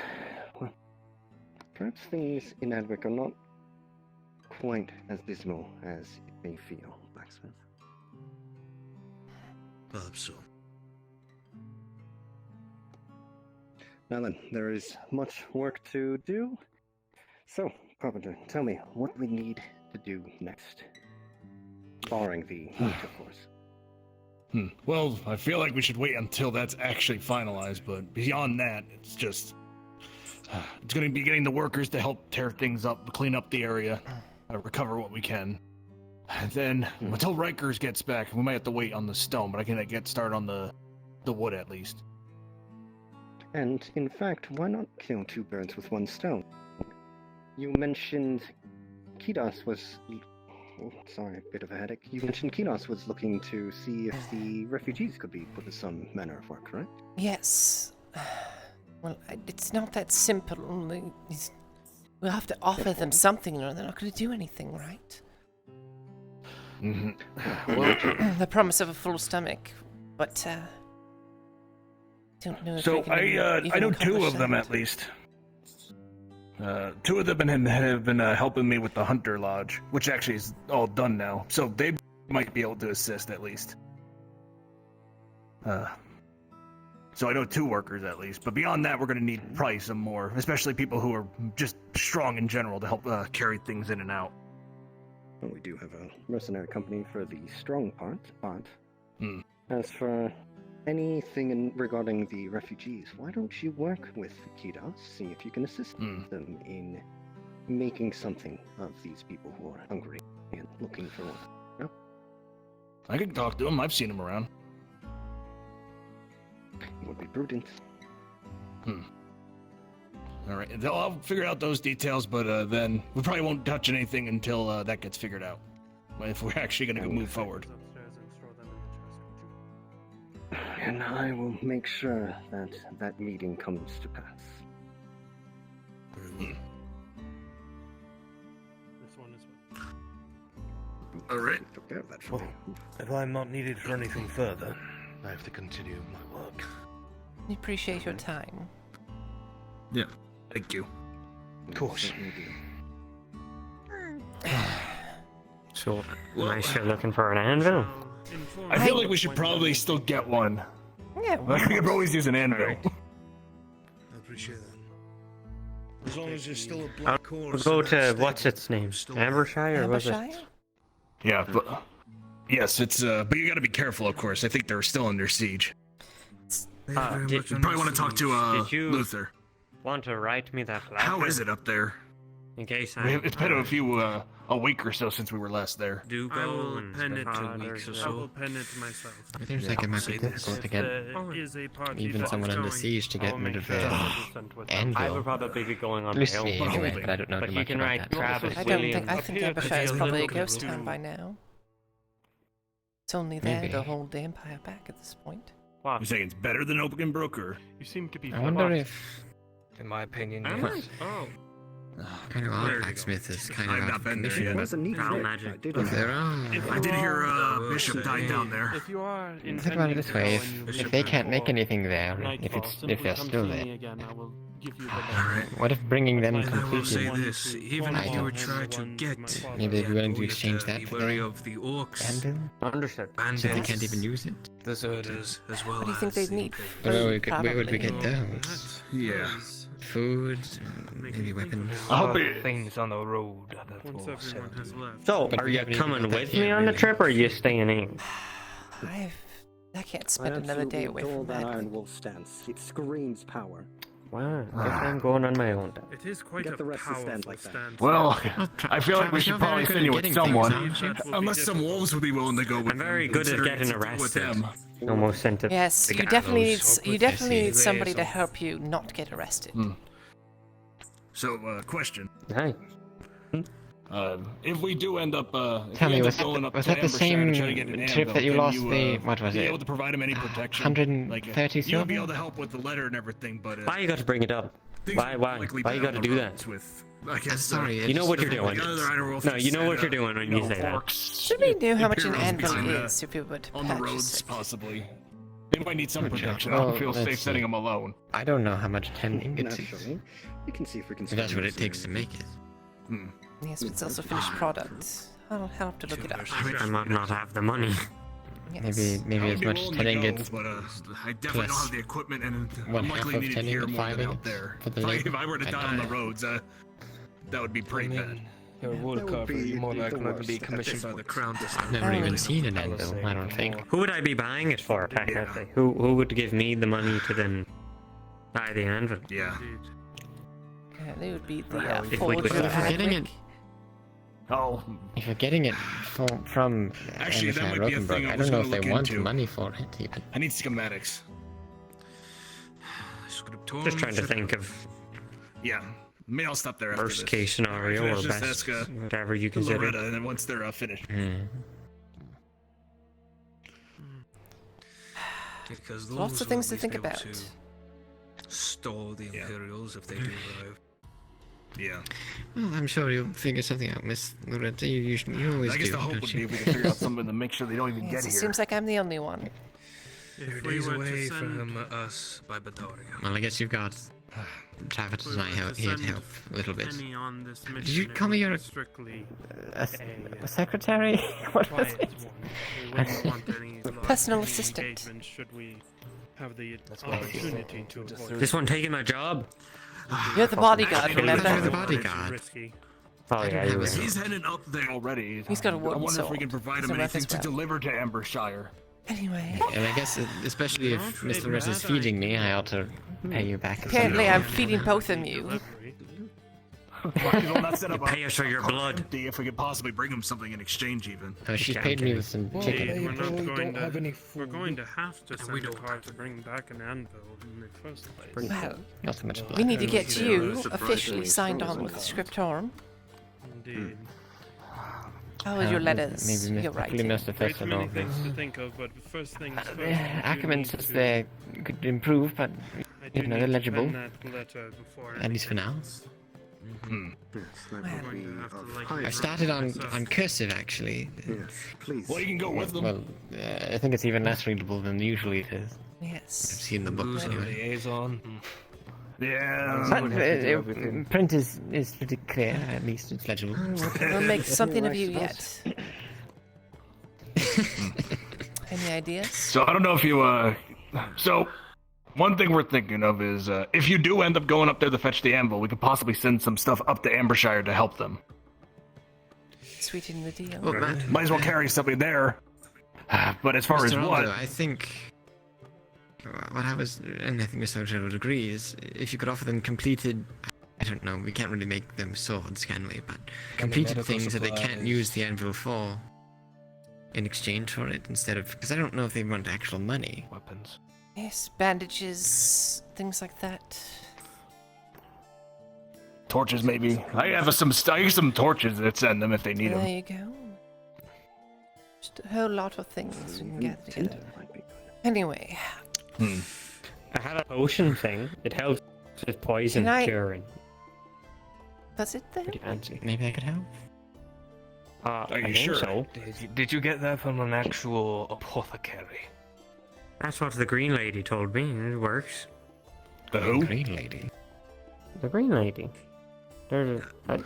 Well, perhaps things in Adwick are not quite as dismal as it may feel, Blacksmith. Perhaps so. Now then, there is much work to do. So, Carpenter, tell me what we need to do next. Barring the meet, of course. Well, I feel like we should wait until that's actually finalized, but beyond that, it's just... it's going to be getting the workers to help tear things up, clean up the area, recover what we can. And then, until Rikers gets back, we might have to wait on the stone, but I can get started on the wood at least. And, in fact, why not kill two birds with one stone? You mentioned Kidos was... Oh, sorry, a bit of a headache. You mentioned Kinos was looking to see if the refugees could be put to some manner of work, correct? Yes. Well, it's not that simple. We'll have to offer them something, or they're not going to do anything, right? Well, the promise of a full stomach, but don't know if so I know two of them at least. Two of them have been helping me with the Hunter Lodge, which actually is all done now. So they might be able to assist at least. So I know two workers at least, but beyond that, we're going to need probably some more, especially people who are just strong in general to help carry things in and out. Well, we do have a mercenary company for the strong part, but as for anything regarding the refugees, why don't you work with Kidos, see if you can assist them in making something of these people who are hungry and looking for one. No? I can talk to them. I've seen them around. It would be prudent. All right, I'll figure out those details, but then we probably won't touch anything until that gets figured out. If we're actually going to move forward. And I will make sure that that meeting comes to pass. This one is all right. Well, if I'm not needed for anything further, I have to continue my work. We appreciate your time. Yeah, thank you. Of course. So, am I still looking for an anvil? I feel like we should probably still get one. Yeah, we could always use an anvil. I appreciate that. As long as there's still a black horse. We'll go to what's its name? Ambershire, or was it? Yeah, but yes, it's but you got to be careful, of course. I think they're still under siege. You probably want to talk to did you Luther. Want to write me that letter? How is it up there? In case It's been a week or so since we were last there. Do I will go and pen it. spend 2 weeks or I will so. pen it myself. It seems like it might be difficult to get There is a party even that someone is under going. siege to I get will rid make of sure the 100% with them. anvil. I would probably be going on Loosely, my own. anyway, but I don't know But too you much can about write that. Travis, I don't William. think. I think Abershire is probably a ghost town by now. It's only there Maybe. to hold the Empire back at this point. Wow. You saying it's better than Oakenbrook, or? You seem to be. I wonder if In my opinion, Am yes. I? Oh. kind of our blacksmith is kind of I've out not of been there commission. yet. It was a neat Drow trick. magic. I did But there If I you did hear are- Bishop died down there. If you are Think about it this way: if they can't make anything there, if they're still there, what if bringing them I will completely? say this, even if you would try to get Maybe they'd be willing to we exchange have to that be for wary the of the orcs, anvil, Understood. so they can't even use it. deserters, as well What do you think as they'd the need? Imperials. Where would we Probably. get those? Yeah. Food, maybe weapons. Things on the road that Once will everyone sell has you. left. So, But are we you haven't even coming got that with yet, me on the really. trip, or are you staying in? I can't I spend another day away absolutely from adore that that. Iron Wolf stance. It screams power. Wow, guess I'm going on my own then. It is quite Get a the rest to powerful stand like that. stance. Well, I feel like we Travis, should you're probably very good send you at with getting someone. things, aren't you? Unless some wolves would be willing to go with I'm very them, good at considering getting it's with arrested. them. Almost sent it. Yes, the you definitely need gallows. you definitely need Lays somebody to off. help you not get arrested. So, question. Hey. If we do end up, Tell me, was going that, up was to that the Ambershire same to try to get an trip anvil, that you can lost the, what was be it? able to provide him any protection? 130 You'll be silver? able to help with the letter and everything, but Why you got to bring it up? Why you got to do that? I guess, sorry, You know what you're doing. the other Iron Wolf No, you know said, what you're doing when you say that. Somebody knew how much an Imperials anvil kinda is if you would on the purchase roads, it. possibly. They might need some Good job. protection. I Well, don't feel let's safe sending see. them alone. I don't know how much 10 ingots is. Naturally. We can see if we can. If that's spare what it takes to mercenaries. make it. Yes, but it's also finished product. I'll have to look it up. I might not have the money. Yes. Maybe as much as 10 ingots. But I definitely don't plus have the equipment, and one I'm half likely of needed 10 here ingot, more 5 than out ingots there. for the If labor. I were to I die on the know. roads, that would be pretty bad. Your woodcarver, you're more likely not to be commissioned by the crown this time. I've never even seen an anvil, I don't think. Who would I be buying it for, technically? Who would give me the money to then buy the anvil? Yeah. Yeah, they would be the If we forger could- of If we're getting it, Oh, if you're getting it from Actually, that Abershire might be a Rokenberg, thing I I was don't know gonna if they look want into. money for it even. I need schematics. Just trying to think of Yeah. Maybe I'll stop there after worst this. case scenario Let's or just best, ask, whatever you consider. Loretta, and then once they're finished. Because Lots those of things will to think be able about. to Stall the Imperials if they do arrive. Yeah. Well, I'm sure you'll figure something out, Miss Loretta. You always I guess do, the hope don't would you? be if we could figure out something to make sure they don't even Yes, get it here. seems like I'm the only one. They're If we days were to away send- from us by Batoria. Well, I guess you've got Travis and I here to help a little bit. Any on this mission, Did you it call me would your be strictly a secretary? What was quiet it? one. We wouldn't want any Personal large assistant. engagement should we have the opportunity to avoid. This one taking my job? You're the bodyguard, Actually, remember? you're the bodyguard. Risky. Oh yeah, you He's heading up there already. He's got a I wooden wonder if we sword. can provide He's him a ref anything as to well. deliver to Ambershire. Anyway, And I guess, especially if Miss Loretta's feeding me, I ought to pay you back. apparently I'm feeding both of you. Might as well not set up a Pay us for your blood. if we could possibly bring him something in exchange, even. Oh, she's paid me with some chicken. We're not going don't to. have any We're going to have to send we a don't car to bring back an anvil in the first place. Well, Not so much blood. we need to get Yeah, you surprisingly officially signed on frozen with the cod. Scriptorum. Indeed. How are your letters? Maybe You're probably writing. Mr. Great many Fesselov. things to think of, but first things first. we do Ackerman need says to- they could improve, but I do you know, need they're to legible. pen that letter before At least for now. Yes, that Well, would be have to, of like, high I started on myself. cursive actually. Yes, please. Well, you can go with them. Well, I think it's even less readable than usually it is. I've Yes. seen the books Lose a anyway. liaison. Yeah. But print is pretty clear. At least it's legible. We'll make something of you yet. Any ideas? So I don't know if you so one thing we're thinking of is if you do end up going up there to fetch the anvil, we could possibly send some stuff up to Ambershire to help them. Sweeten the deal. Well, might as well carry something there. But as far Mr. as what? Aldo, I think what I was, and I think Mr. Ojo would agree, is if you could offer them completed, I don't know, we can't really make them swords, can we? But completed medical things that they can't supplies. use the anvil for in exchange for it, instead of, because I don't know if they want actual money. Weapons. Yes, bandages, things like that. Torches, maybe. I have some torches that send them if they need There them. you go. Just a whole lot of things we can gather together. Anyway. I had a potion thing. It helps with poison curing. Does it then? Pretty fancy. Maybe I could help. Are you sure? So. Did you get that from an actual apothecary? That's what the green lady told me. It works. The who? Green lady. The green lady. There's a,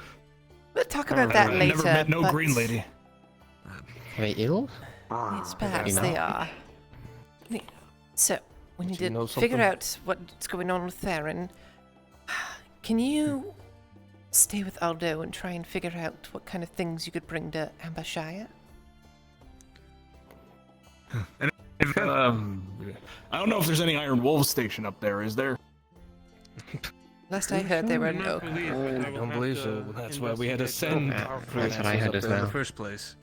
We'll talk about that later. Never met no but- green lady. Are they ill? Yes, perhaps You they know. are. So, we need you know to figure something? out what's going on with Theron. Can you stay with Aldo and try and figure out what kind of things you could bring to Ambashire? And if, I don't know if there's any Iron Wolves station up there, is there? Last I heard, there were Do no. not believe it. I will Don't have believe to so. That's why we had to send investigate our both. That's what I heard as in the well. first place.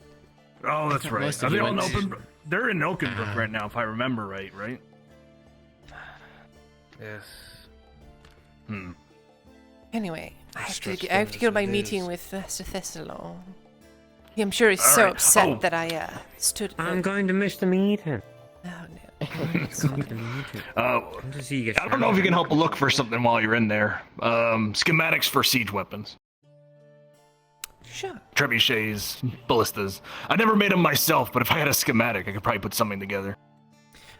Oh, that's thought right. most Are of they you all in went- Oakenbrook? They're in Oakenbrook right now, if I remember right? Yes. Anyway, I have Stressful to as go to my it meeting is. with Master Thessalon. I'm sure he's All so right. upset Oh. that I stood. I'm going to miss the meeting. Oh no. To see you I don't know if you can help look for something while you're in there. Schematics for siege weapons. Sure. Trebuchets, ballistas. I never made them myself, but if I had a schematic, I could probably put something together.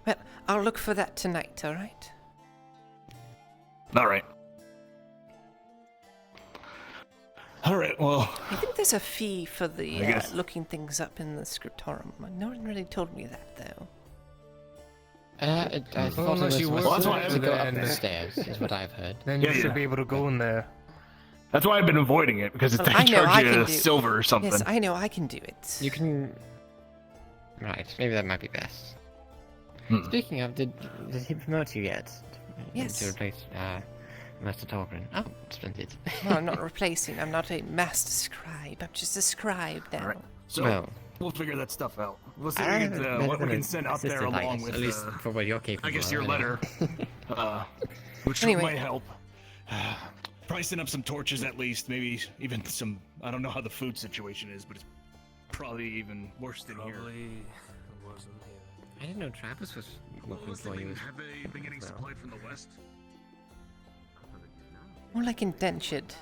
Well, I'll look for that tonight, alright? Alright. Alright, well, I think there's a fee for the I guess. looking things up in the scriptorum. No one really told me that, though. I thought unless it you was work that's why to I'm go up then- the stairs, is what I've heard. Then you Yeah, should yeah. be able to go in there. that's why I've been avoiding it, because Well, they I know I charge can you do- silver or something. Yes, I know I can do it. You can... Right, maybe that might be best. Hmm. Speaking of, did he promote you yet? Yes. To replace Master Torgrin. Oh, splendid. No, I'm not replacing. I'm not a master scribe. I'm just a scribe now. Alright, so Well, we'll figure that stuff out. We'll see I what we can send up there assistant, I along guess, with, at least for what you're capable I guess of, your anyway. letter, which Anyway. might help. Probably send up some torches at least, maybe even some. I don't know how the food situation is, but it's probably even worse than here. wasn't here. I didn't know Travis was looking for you. Have they been getting supplied from the west? More like indentured.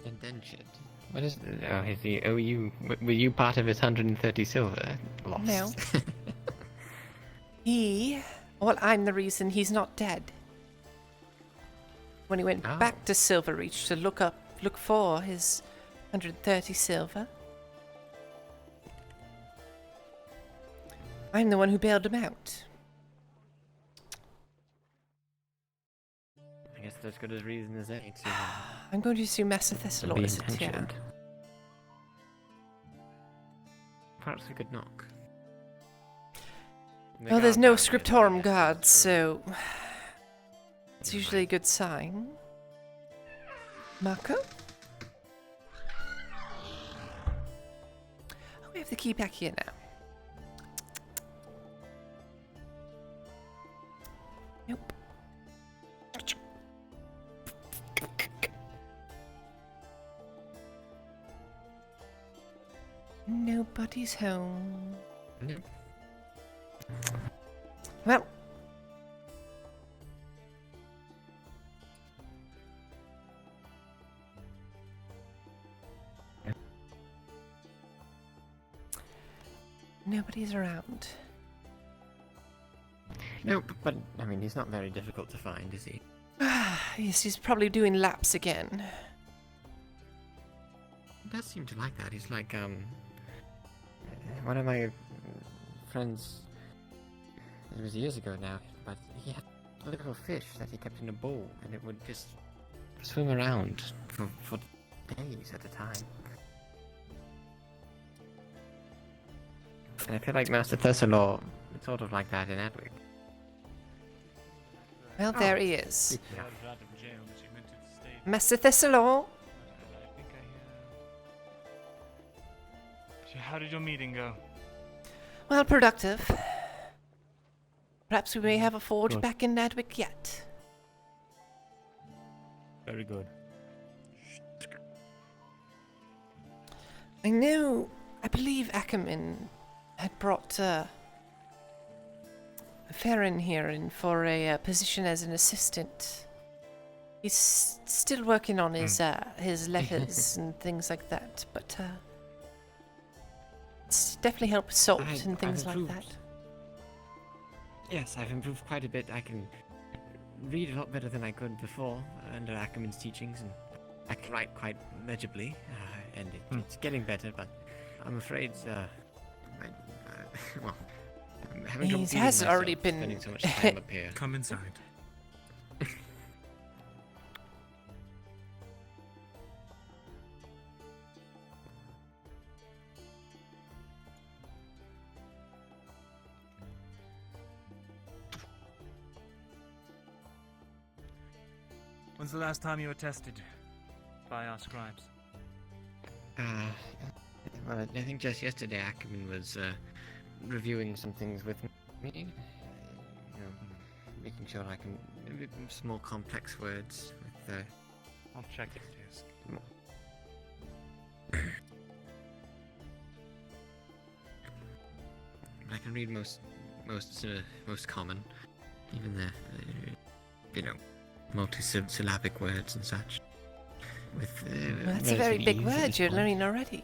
Indentured. What is? Oh, is he? Oh, you? Were you part of his 130 silver lost? No. Well, I'm the reason he's not dead. When he went Oh. back to Silverreach to look for his 130 silver, I'm the one who bailed him out. I guess that's good as reason as any to I'm going to assume Master be Thessalon isn't here. intentioned. Perhaps we could knock. The Well, there's guard no down there, scriptorum guards, so it's usually a good sign. Marco? Oh, we have the key back here now. Nope. Nobody's home. Nope. Well. Nobody's around. Nope, but I mean, he's not very difficult to find, is he? Yes, he's probably doing laps again. He does seem to like that. He's like, one of my friends, it was years ago now, but he had a little fish that he kept in a bowl, and it would just swim around for days at a time. And I feel like Master Thessalor is sort of like that in Edwick. Well, there he is. Yeah. Master Thessalon. So how did your meeting go? Well, productive. Perhaps we may have a forge Good. back in Nadwick yet. Very good. I believe Ackerman had brought Farron here in for a position as an assistant. He's still working on his letters and things like that, but it's definitely helped salt and things like that. Yes, I've improved quite a bit. I can read a lot better than I could before under Ackerman's teachings, and I can write quite legibly, and it's getting better, but I'm afraid, well, I'm having trouble He feeding has myself, already been... spending so much time up here. Come inside. When's the last time you were tested by our scribes? Well, I think just yesterday Ackerman was reviewing some things with me, you know, making sure I can small complex words with. I'll check his desk. I can read most common, even the multisyllabic words and such. With Well, that's a very big word you're learning already.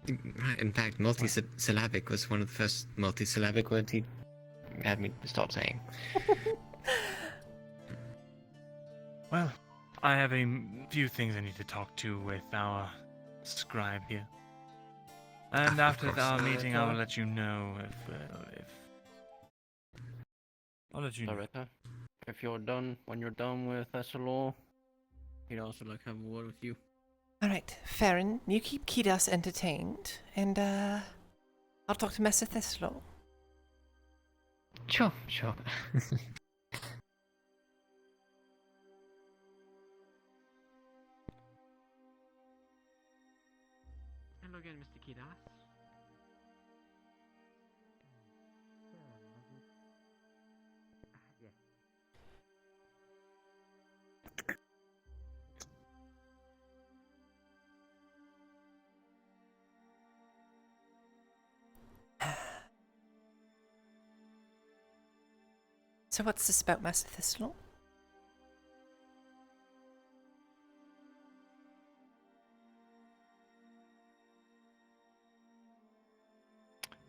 Right, in fact, multisyllabic was one of the first multisyllabic words he had me stop saying. Well, I have a few things I need to talk to with our scribe here. And after our meeting, I will let you know if I'll let you know. Director, if you're done, when you're done with Thessalor, he'd also like to have a word with you. Alright, Farron, you keep Kidas entertained, and I'll talk to Master Thessalon. Sure. Hello again, Mr. Kidas. So what's this about Master Thessalon?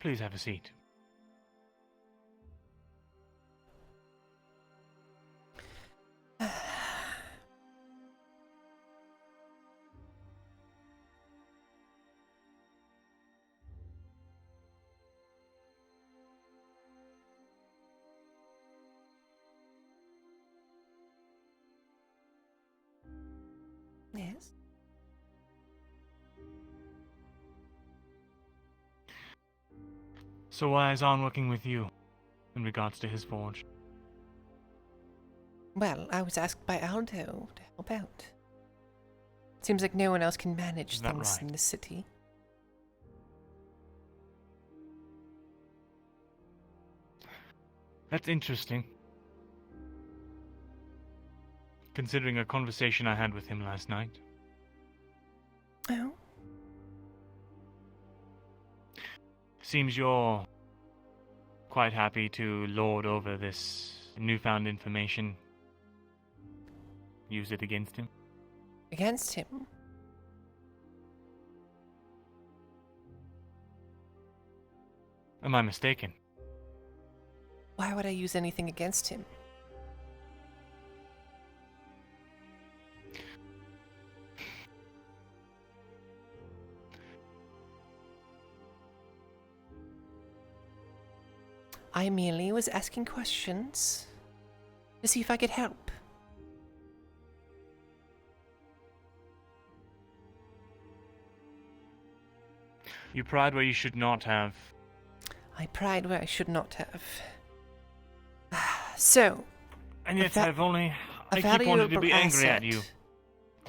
Please have a seat. Yes. So why is On working with you in regards to his forge? Well, I was asked by Aldo to help out. Seems like no one else can manage Is that things right? in the city. That's interesting. Considering a conversation I had with him last night. Oh? Seems you're quite happy to lord over this newfound information. Use it against him. Against him? Am I mistaken? Why would I use anything against him? I merely was asking questions to see if I could help. You pried where you should not have. I pried where I should not have. So... And yet I keep wanting to be angry at you.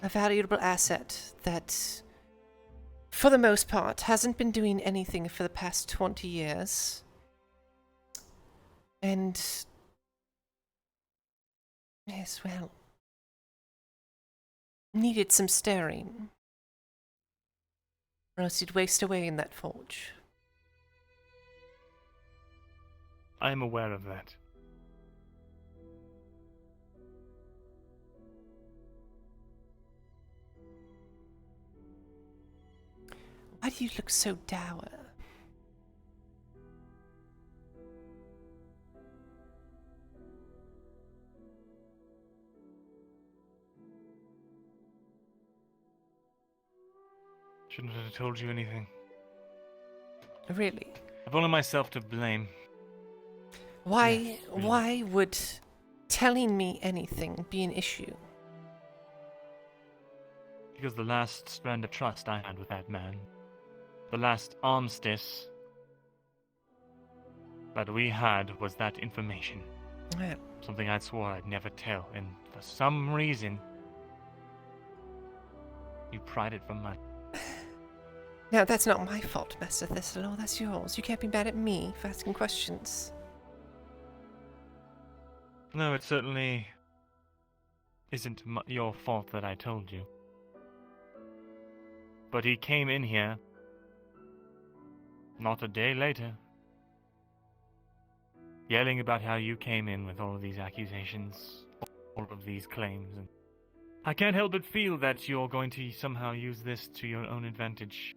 A valuable asset that, for the most part, hasn't been doing anything for the past 20 years. And... yes, well... needed some stirring. Or else you'd waste away in that forge. I am aware of that. Why do you look so dour? Shouldn't have told you anything. Really? I've only myself to blame. Why, Yes, really. why would telling me anything be an issue? Because the last strand of trust I had with that man, the last armistice that we had was that information. Well. Something I swore I'd never tell, and for some reason, you pried it from my... Now, that's not my fault, Master Thistleor, that's yours. You can't be mad at me for asking questions. No, it certainly isn't your fault that I told you. But he came in here not a day later, yelling about how you came in with all of these accusations, all of these claims, and I can't help but feel that you're going to somehow use this to your own advantage.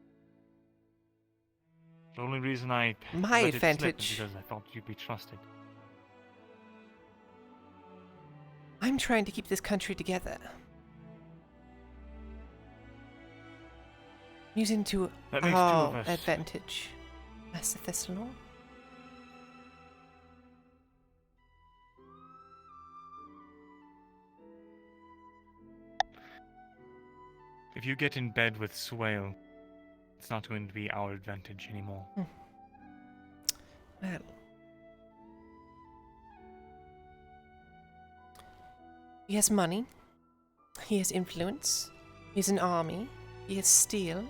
The only reason I My let it slip advantage? is because I thought you'd be trusted. I'm trying to keep this country together. Using to That makes two of our us. advantage, Master Thistleor. If you get in bed with Swale, it's not going to be our advantage anymore. Well, he has money, he has influence, he has an army, he has steel.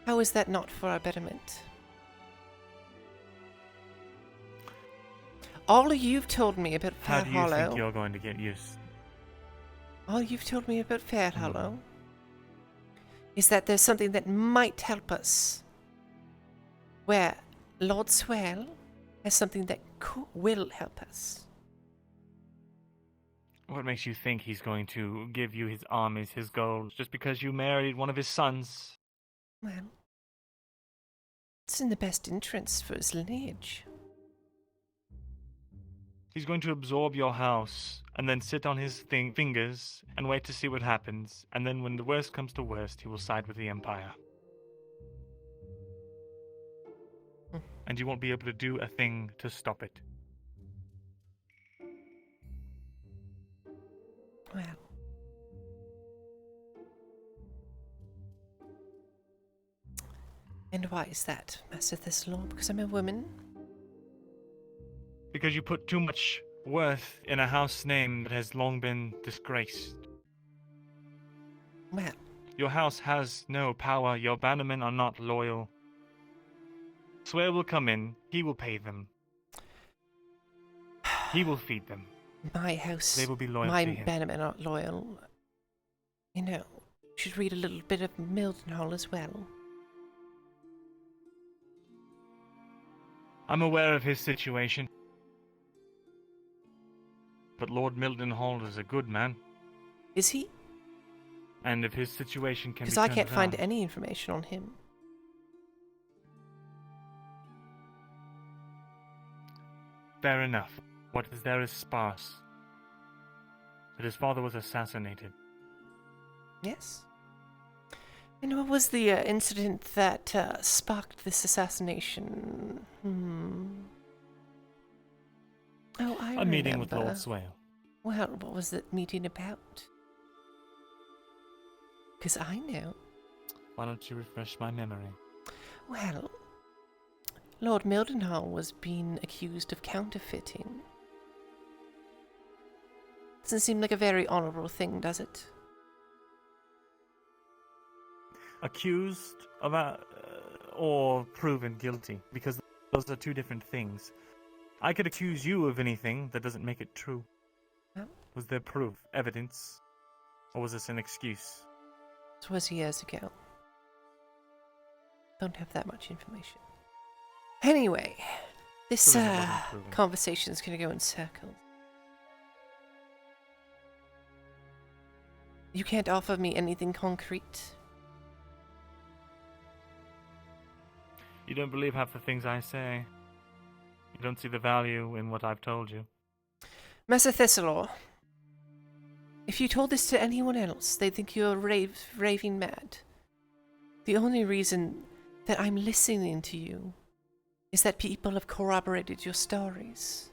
How is that not for our betterment? All you've told me about How Fair do you Hollow. think you're going to get used? All you've told me about Fair Hollow is that there's something that might help us. Where Lord Swale has something that will help us. What makes you think he's going to give you his armies, his gold, just because you married one of his sons? Well, it's in the best interest for his lineage. He's going to absorb your house, and then sit on his fingers, and wait to see what happens, and then when the worst comes to worst, he will side with the Empire. And you won't be able to do a thing to stop it. Well. And why is that, Master Thistleor? Because I'm a woman? Because you put too much worth in a house name that has long been disgraced. Well. Your house has no power, your bannermen are not loyal. Swale will come in, he will pay them. He will feed them. My house, They will be loyal my to him. bannermen aren't loyal. You know, you should read a little bit of Mildenhall as well. I'm aware of his situation. But Lord Mildenhall is a good man. Is he? And if his situation can be Because I turned can't find around- any information on him. Fair enough. What is there is sparse. That his father was assassinated. Yes. And what was the incident that sparked this assassination? Oh, I remember. A meeting with Lord Swale. Well, what was that meeting about? Because I know. Why don't you refresh my memory? Well, Lord Mildenhall was being accused of counterfeiting. Doesn't seem like a very honorable thing, does it? Accused of or proven guilty, because those are two different things. I could accuse you of anything, that doesn't make it true. No. Was there proof, evidence, or was this an excuse? This was years ago. Don't have that much information. Anyway, this conversation is going to go in circles. You can't offer me anything concrete. You don't believe half the things I say. You don't see the value in what I've told you. Master Thessalor, if you told this to anyone else, they'd think you're raving mad. The only reason that I'm listening to you is that people have corroborated your stories.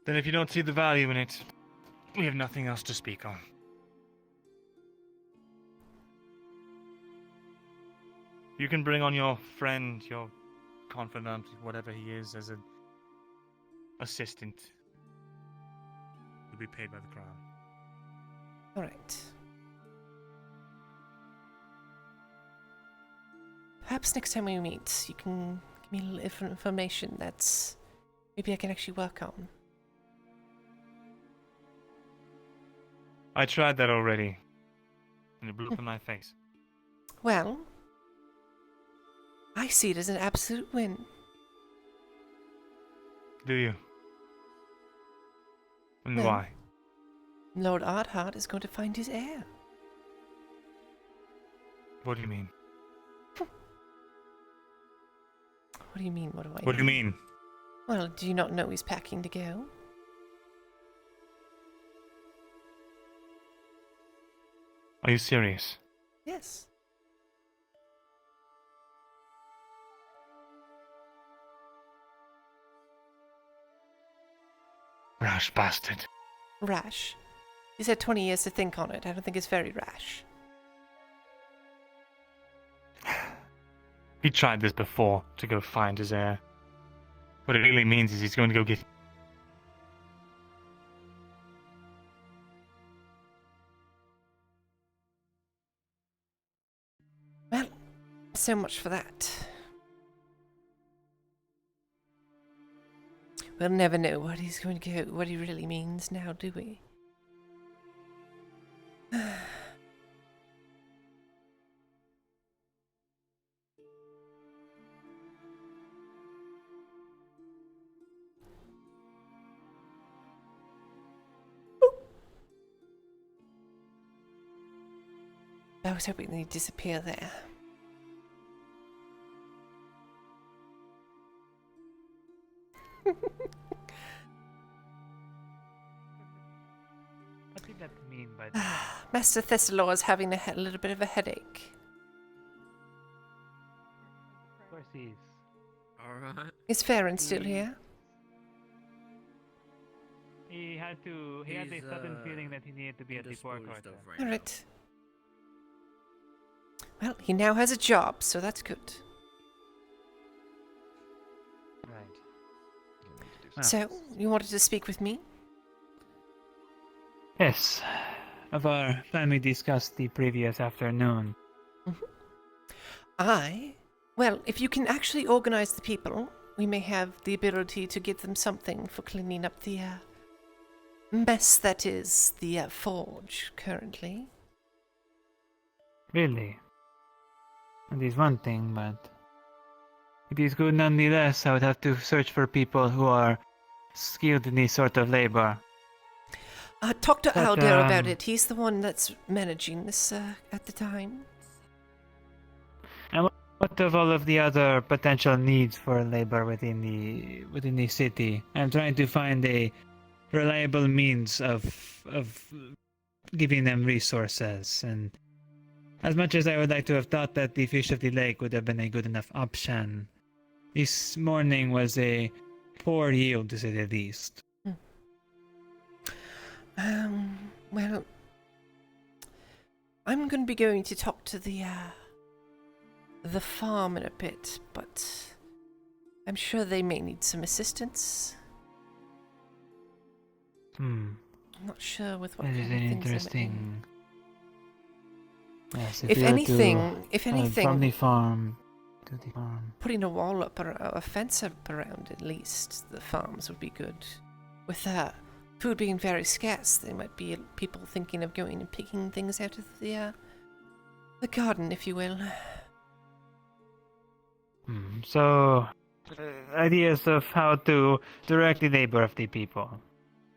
Then if you don't see the value in it, we have nothing else to speak on. You can bring on your friend, your confidant, whatever he is, as an assistant. You'll be paid by the crown. Alright. Perhaps next time we meet, you can give me a little different information that's maybe I can actually work on. I tried that already, and it blew up in my face. Well, I see it as an absolute win. Do you? And Well, why? Lord Ardhart is going to find his heir. What do you mean? What do you mean? What do I mean? What do you mean? Well, do you not know he's packing to go? Are you serious? Yes. Rash bastard. Rash. He's had 20 years to think on it. I don't think it's very rash. He tried this before to go find his heir. What it really means is he's going to go get... Well, so much for that. We'll never know what he's going to go, what he really means now, do we? I was hoping he'd disappear there. What did that mean by that? Master Thessalor is having a little bit of a headache. Of course he is. Alright. Is Farron still here? He had a sudden feeling that he needed to be at the forequarter. Alright. Well, he now has a job, so that's good. Right. So, you wanted to speak with me? Yes. Of our plan we discussed the previous afternoon. Well, if you can actually organize the people, we may have the ability to give them something for cleaning up the mess that is the forge currently. Really? It is one thing, but it is good nonetheless. I would have to search for people who are skilled in this sort of labor. Talk to But, Alder about it. He's the one that's managing this at the time. And what of all of the other potential needs for labor within the city? I'm trying to find a reliable means of giving them resources, and as much as I would like to have thought that the fish of the lake would have been a good enough option, this morning was a poor yield to say the least. Well, I'm going to be going to talk to the farm in a bit, but I'm sure they may need some assistance. I'm not sure with what That kind is of an things interesting. Yes, if you were anything, from the farm to the farm. putting a wall up or a fence up around at least the farms would be good. With food being very scarce, there might be people thinking of going and picking things out of the garden, if you will. So, ideas of how to direct the labor of the people.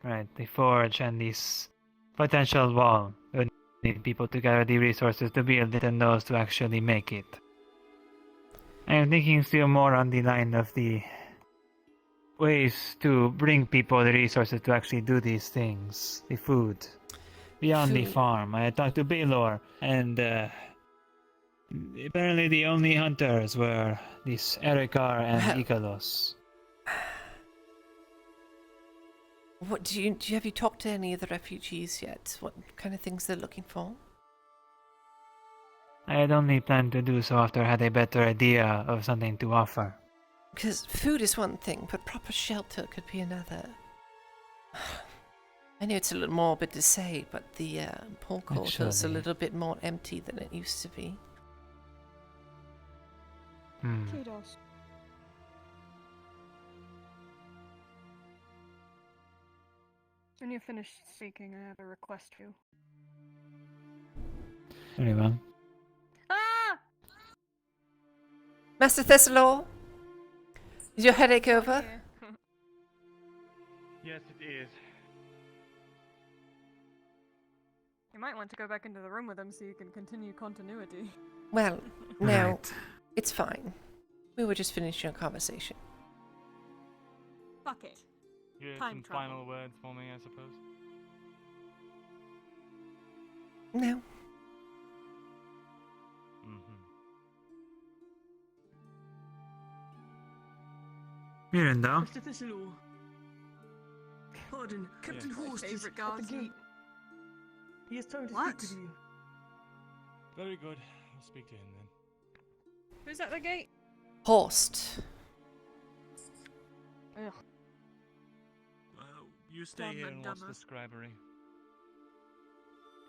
Right, the forge and this potential wall. We need people to gather the resources to build it and those to actually make it. I am thinking still more on the line of the ways to bring people the resources to actually do these things. The food. Beyond the farm. I talked to Baylor, and apparently the only hunters were these Erikar and Ikalos. What have you talked to any of the refugees yet? What kind of things they're looking for? I had only planned to do so after I had a better idea of something to offer. Because food is one thing, but proper shelter could be another. I know it's a little morbid to say, but the Paul Quarter is a little bit more empty than it used to be. Kudos. When you're finished speaking, I have a request for you. Very well. Ah! Master Thessalor? Is your headache over? Yes, it is. You might want to go back into the room with him so you can continue continuity. Well, no. It's fine. We were just finishing our conversation. Fuck it. You have Time some travel. final words for me, I suppose? No. Miranda? Mr. Thistlew. Pardon, Captain Horst is at the gate. He is trying to speak with you. Very good. I'll speak to him then. Who's at the gate? Horst. Ugh. You stay here and watch the scribery.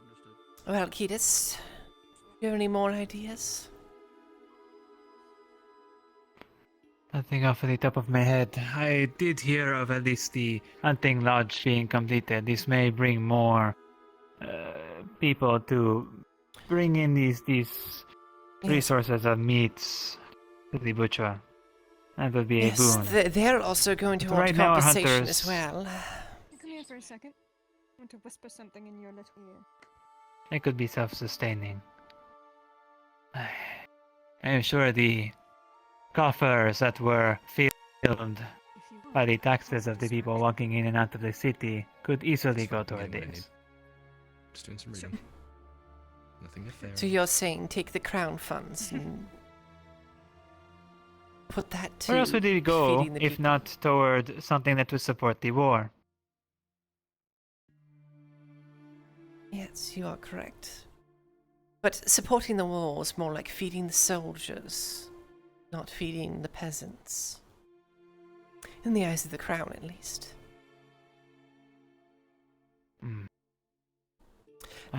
Understood. Well, Ketis, you have any more ideas? Nothing off the top of my head. I did hear of at least the hunting lodge being completed. This may bring more people to bring in these resources of meats to the butcher. That would be a boon. They're also going to want Right now, compensation hunters- as well. Come here for a second. I want to whisper something in your little ear. It could be self-sustaining. I am sure the coffers that were filled by the taxes of the people walking in and out of the city could easily go toward this. Just doing some reading. Nothing nefarious. So you're saying take the crown funds and put that to Where else would it go feeding the if people? not toward something that would support the war? Yes, you are correct. But supporting the war is more like feeding the soldiers, not feeding the peasants. In the eyes of the crown, at least.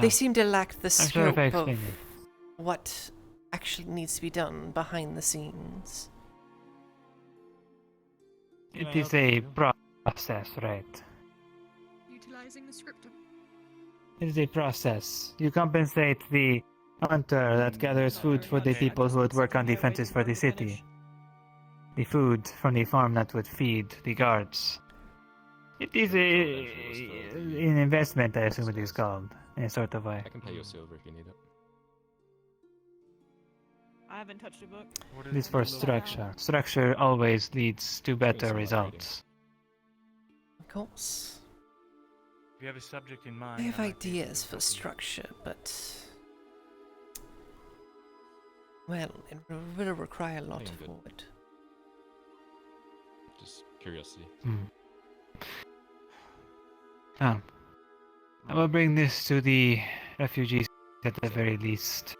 They seem to lack the I'm sure if scope I of explain it. what actually needs to be done behind the scenes. It is a process, right? Utilizing the script. It is a process. You compensate the hunter that gathers food for the people who would work on defenses for the city. The food from the farm that would feed the guards. It is an investment, I assume it is called, in a sort of way. I can pay you silver if you need it. I haven't touched a book. It is for structure. Structure always leads to better results. Of course. If you have a subject in mind, I have I'd like to ideas for structure, but... well, it will require a lot Yeah, of good. wood. Just curiosity. I will bring this to the refugees at the very least.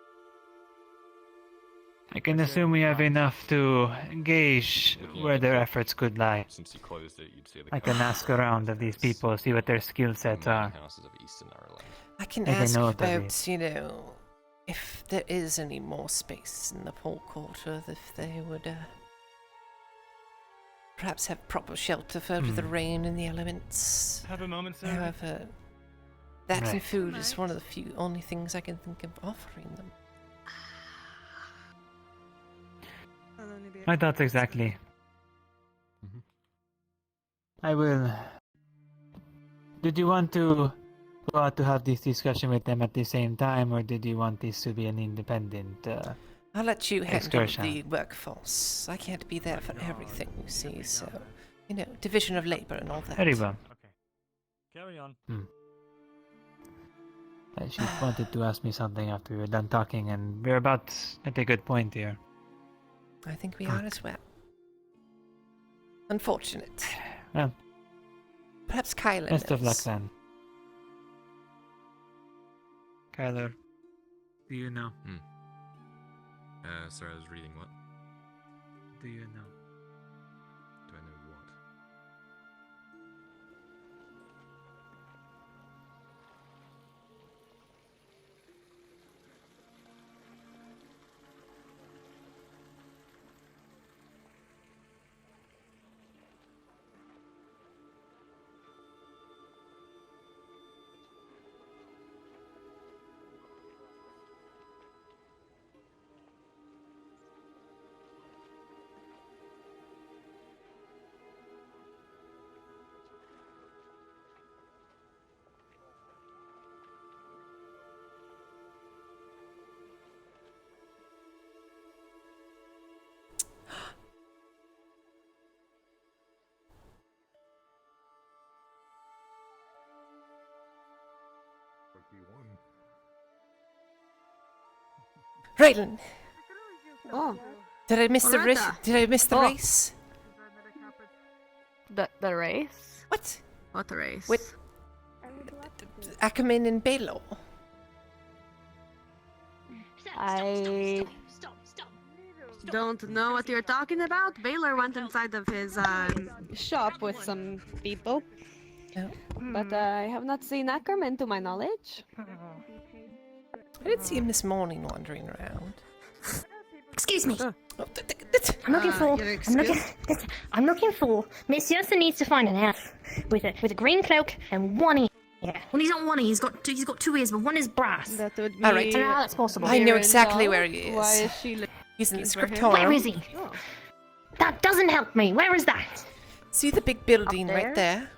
I can assume we have enough to gauge where their efforts could lie. Since you closed it, you'd see the I can ask around of these people, see what their skill sets are. houses of Eastern Ireland. I can Make a ask note of about, it. you know, if there is any more space in the port quarter, if they would perhaps have proper shelter for the rain and the elements. Have a moment, sir. However, that and Right. food is one of the only things I can think of offering them. My thoughts exactly. I will. Did you want to go out to have this discussion with them at the same time, or did you want this to be an independent I'll let you handle excursion? the workforce. I can't be there for everything, you see, so, you know, division of labor and all that. Very well. Okay. Carry on. She wanted to ask me something after we were done talking, and we're about at a good point here. I think we are as well. Unfortunate. Well, perhaps Kyler best of luck knows. then. Kyler, do you know? Sorry, I was reading what? Do you know? Do I know what? Raylan! Oh. Did I miss the race? Loretta. Did I miss the Oh. race? The race? What? What race? With Ackerman and Baylor. I don't know what you're talking about. Baylor went inside of his shop with some people. But I have not seen Ackerman to my knowledge. I did see him this morning wandering around. Excuse me. Oh, I'm looking for. you're I'm looking for. Miss Yossi needs to find an elf with a green cloak and one ear. Yeah. Well, he's not one ear. He's got two ears, but one is brass. That would be. All right. I know how that's possible. I know Here exactly and where all. he is. Why is she He's in the looking for him? scriptorium. Where is he? That doesn't help me. Where is that? See the big building Up right there?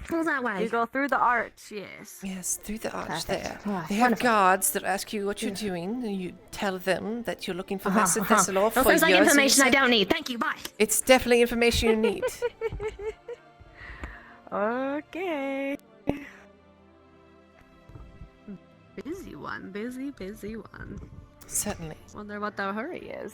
Go that way. You go through the arch, yes. Yes, through the arch Perfect. there. Alright, They have wonderful. guards that ask you what you're doing, and you tell them that you're looking for Master Thessalor Well, for sounds like yours, information I and you don't need. Thank you. Bye. say, it's definitely information you need. Okay. Busy one, busy one. Certainly. Wonder what the hurry is.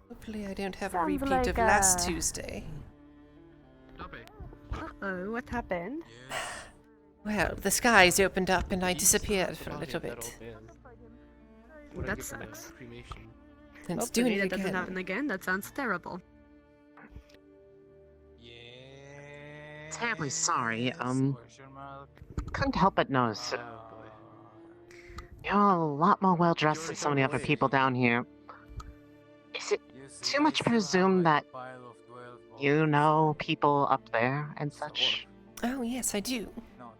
Hopefully I don't have a Sounds repeat like, of last Tuesday. Uh-oh, what happened? Well, the skies opened up and I disappeared for a little bit. That sucks. And it's Hopefully doing it that doesn't again. happen again. That sounds terrible. Terribly sorry. Couldn't help but notice. You're a lot more well dressed than so many other people down here. Is it too much to presume that you know people up there and such? Oh, yes, I do. No,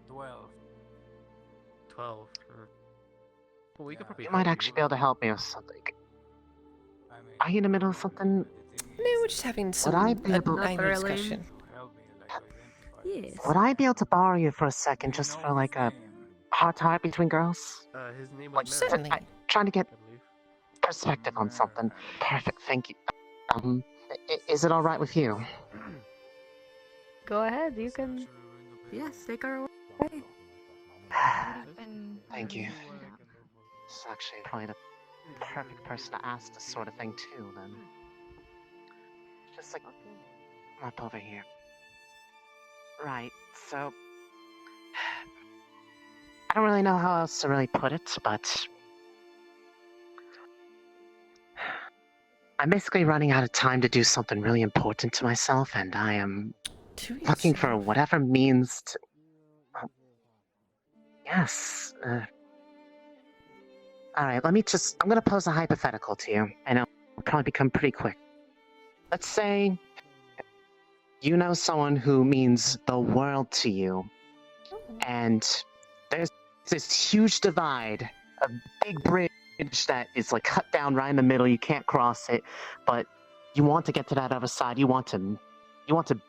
12. Well, we could probably. You might actually be able to help me with something. Are you in the middle of something? No, we're just having some Would I be able minor discussion. Yes. Would I be able to borrow you for a second just for like a hot talk between girls? His name Like, was certainly. Trying to get perspective on something. Perfect, thank you. Is it alright with you? Go ahead, you can. Yes, take her away. Thank you. This is actually probably the perfect person to ask this sort of thing too, then. just like up over here. Right, so I don't really know how else to really put it, but I'm basically running out of time to do something really important to myself, and I am looking for whatever means to... Yes. Alright, I'm gonna pose a hypothetical to you, and it'll probably become pretty quick. Let's say you know someone who means the world to you, and there's this huge divide, a big bridge that is like cut down right in the middle, you can't cross it, but you want to get to that other side, you want to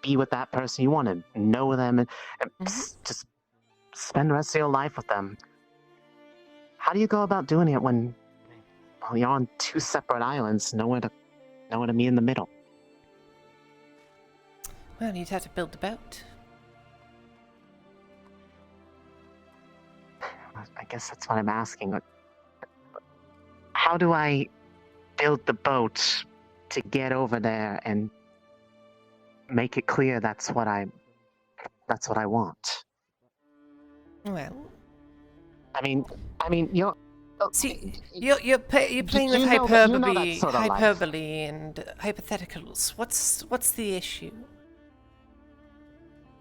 be with that person, you want to know them, and just spend the rest of your life with them. How do you go about doing it when you're on two separate islands, nowhere to meet in the middle? Well, you'd have to build a boat. I guess that's what I'm asking. How do I build the boat to get over there and make it clear that's what I want? Well, I mean, you're... See, you're playing with hyperbole and hypotheticals. What's the issue?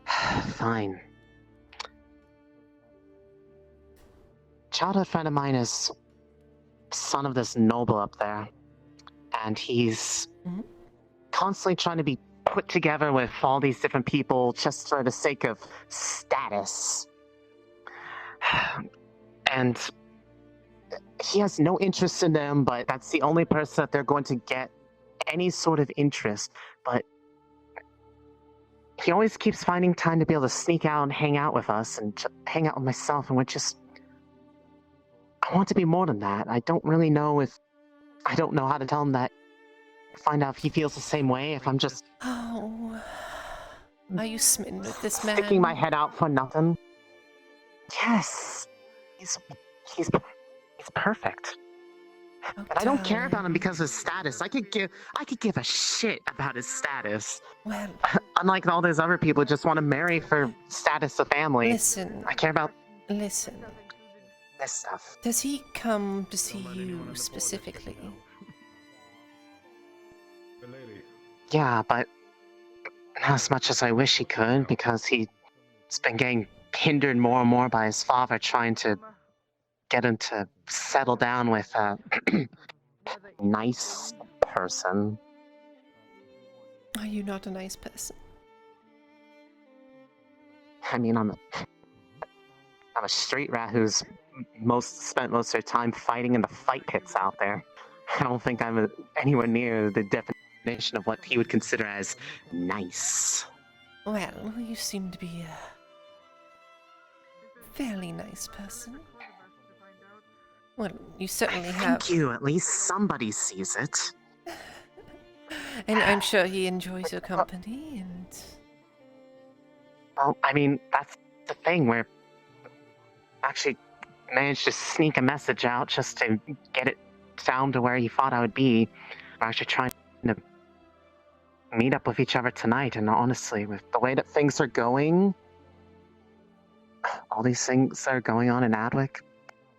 Fine. Childhood friend of mine is son of this noble up there, and he's constantly trying to be put together with all these different people just for the sake of status. And he has no interest in them, but that's the only person that they're going to get any sort of interest. But he always keeps finding time to be able to sneak out and hang out with us and hang out with myself, and we're just... I want to be more than that. I don't really know if... I don't know how to tell him that. Find out if he feels the same way, if I'm just... Oh... Are you smitten with this man? Sticking my head out for nothing? Yes! He's perfect. But I don't care about him because of his status. I could give a shit about his status. Well... Unlike all those other people who just want to marry for status of family. Listen. I care about... Listen. This stuff. Does he come to see you specifically? Yeah, but not as much as I wish he could, because he's been getting hindered more and more by his father trying to get him to settle down with a nice person. Are you not a nice person? I mean, I'm a street rat who's spent most of their time fighting in the fight pits out there. I don't think I'm anywhere near the definition of what he would consider as nice. Well, you seem to be a fairly nice person. Well, you certainly have. Thank you. At least somebody sees it. And I'm sure he enjoys your company, and... Well, I mean, that's the thing, where actually managed to sneak a message out just to get it down to where he thought I would be. We're actually trying to meet up with each other tonight, and honestly, with the way that things are going, all these things that are going on in Adwick,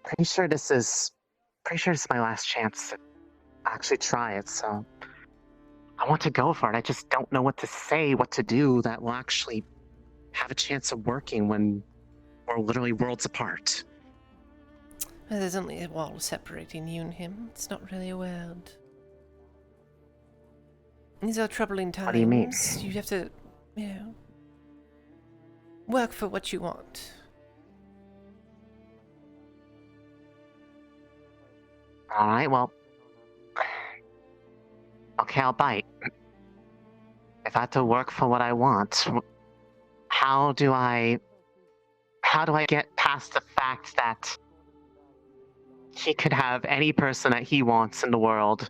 pretty sure this is my last chance to actually try it, so I want to go for it. I just don't know what to say, what to do that will actually have a chance of working when we're literally worlds apart. Well, there's only a wall separating you and him. It's not really a world. These are troubling times. What do you mean? You have to, work for what you want. Alright, well... Okay, I'll bite. If I have to work for what I want, how do I get past the fact that he could have any person that he wants in the world,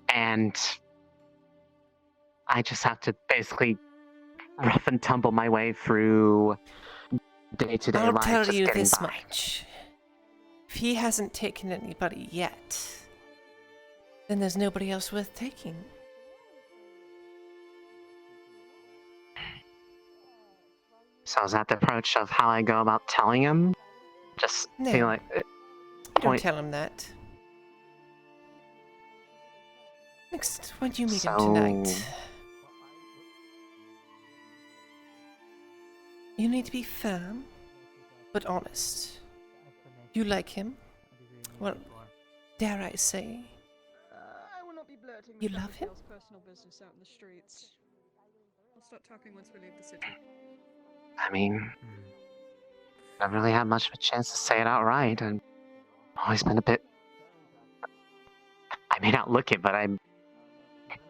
and I just have to basically rough and tumble my way through day-to-day life? I'll tell just you getting this by. much. If he hasn't taken anybody yet, then there's nobody else worth taking. So is that the approach of how I go about telling him? Just No. feel like... Don't tell him that. Next, when you meet him tonight, you need to be firm, but honest. You like him? Well, dare I say, I will not be blurting you love him? personal business out in the streets. I'll start talking once we leave the city. I mean, I haven't really had much of a chance to say it outright, and I've always been a bit... I may not look it, but when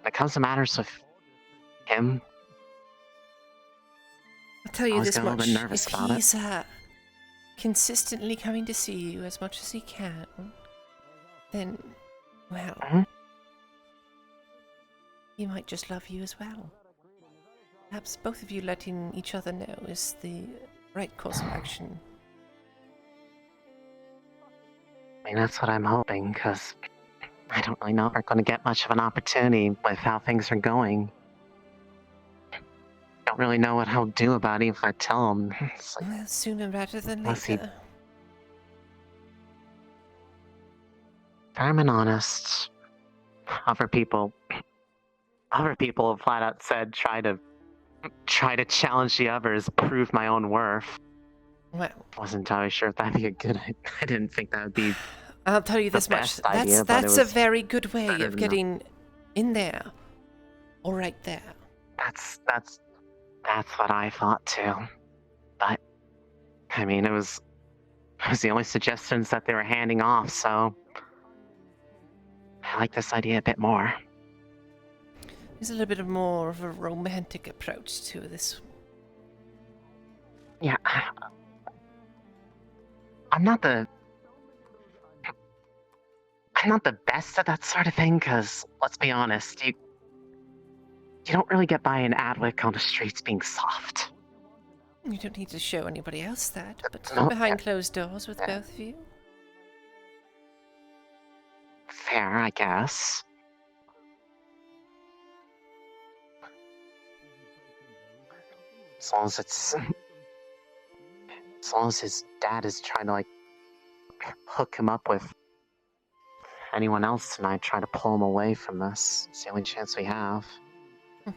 it comes to matters with him, I'll tell you always this get a little much. bit nervous If about it. he's consistently coming to see you as much as he can, then, well, he might just love you as well. Perhaps both of you letting each other know is the right course of action. I mean, that's what I'm hoping, because I don't really know if we're going to get much of an opportunity with how things are going. Don't really know what he'll do about it if I tell him. It's like, Well, sooner rather than unless he- later. Firm and honest. Other people have flat out said try to challenge the others, prove my own worth. Well, wasn't entirely sure if that'd be a good idea. I didn't think that would be. I'll tell you this much. That's a very good way of getting in there, or right there. That's what I thought too. But I mean, it was the only suggestions that they were handing off, so I like this idea a bit more. There's a little bit more of a romantic approach to this. Yeah. I'm not the best at that sort of thing, because, let's be honest, you don't really get by in Adwick on the streets being soft. You don't need to show anybody else that, but No, behind closed doors with both of you. Fair, I guess. As long as his dad is trying to, like, hook him up with anyone else tonight, try to pull him away from this. It's the only chance we have. Well,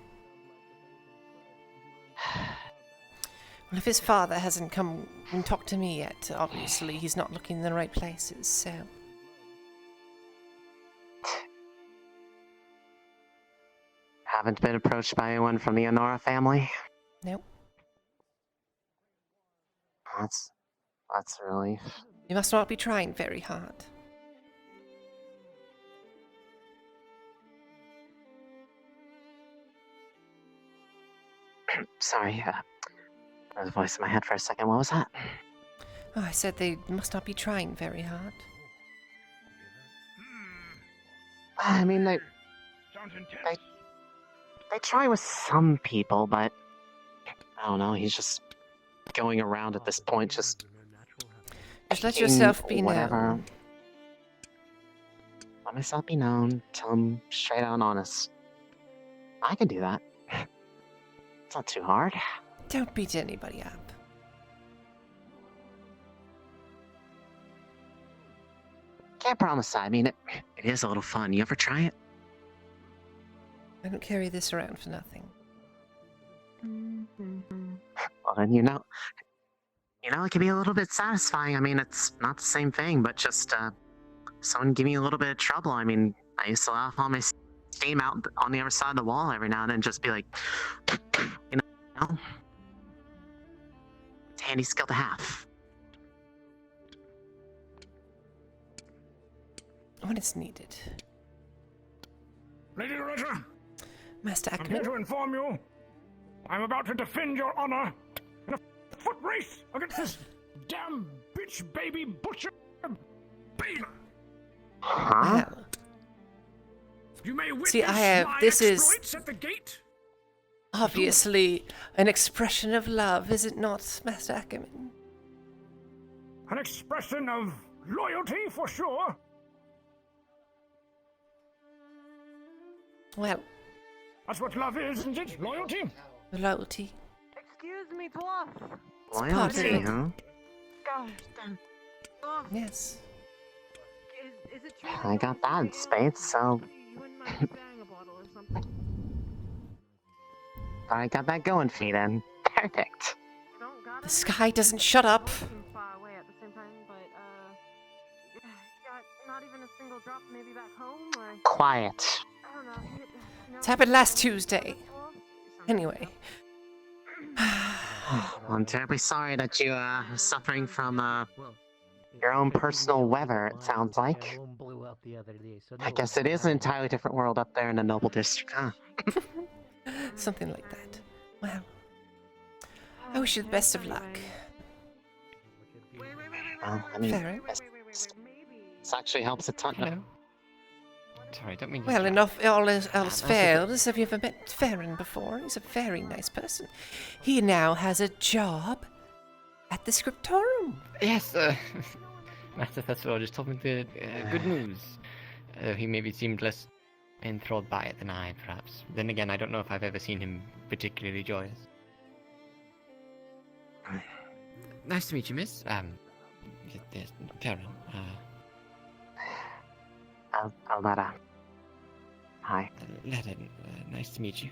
if his father hasn't come and talked to me yet, obviously he's not looking in the right places, so... Haven't been approached by anyone from the Honora family? Nope. That's a relief. You must not be trying very hard. Sorry, there was a voice in my head for a second. What was that? Oh, I said they must not be trying very hard. I mean, they try with some people, but I don't know, he's just going around at this point, just let yourself be whatever. known. Let myself be known, tell him straight out and honest. I can do that. It's not too hard. Don't beat anybody up. Can't promise that. I mean, it is a little fun. You ever try it? I don't carry this around for nothing. Well, then you know, it can be a little bit satisfying. I mean, it's not the same thing, but just someone give me a little bit of trouble. I mean, I used to let off all my steam out on the other side of the wall every now and then, just be like, you know, it's a handy skill to have. When it's needed. Lady Loretta, Master I'm Ackerman. here to inform you I'm about to defend your honor in a foot race against this damn bitch baby butcher Baylor. Huh? Well, You may witness see, this exploits is at the gate. obviously an expression of love, is it not, Master Ackerman? An expression of loyalty for sure. Well, That's what love is, isn't it? Loyalty. loyalty. accused me twice. Loyalty, huh? Gosh, damn. Oh, Yes. is it true? I got that in spades, so You wouldn't mind sharing a bottle or something? I got that going for you then. Perfect. The sky doesn't shut up. Far away at the same time, but got not even a single drop, maybe back home or. Quiet. I don't know. It happened last Tuesday. Anyway. I'm terribly sorry that you are suffering from your own personal weather, it sounds like. I guess it is an entirely different world up there in the Noble District, huh? Something like that. Well, I wish you the best of luck. Well, I mean, Farron? this actually helps a ton. Hello. Sorry, don't mean to Well, interrupt. enough all else I fails. Have you ever met Farron before? He's a very nice person. He now has a job at the Scriptorum. Yes, Master Festival just told me the good news. He maybe seemed less enthralled by it than I, perhaps. Then again, I don't know if I've ever seen him particularly joyous. Nice to meet you, miss. Yes, Farron. Aletta. Hi. Letta, nice to meet you.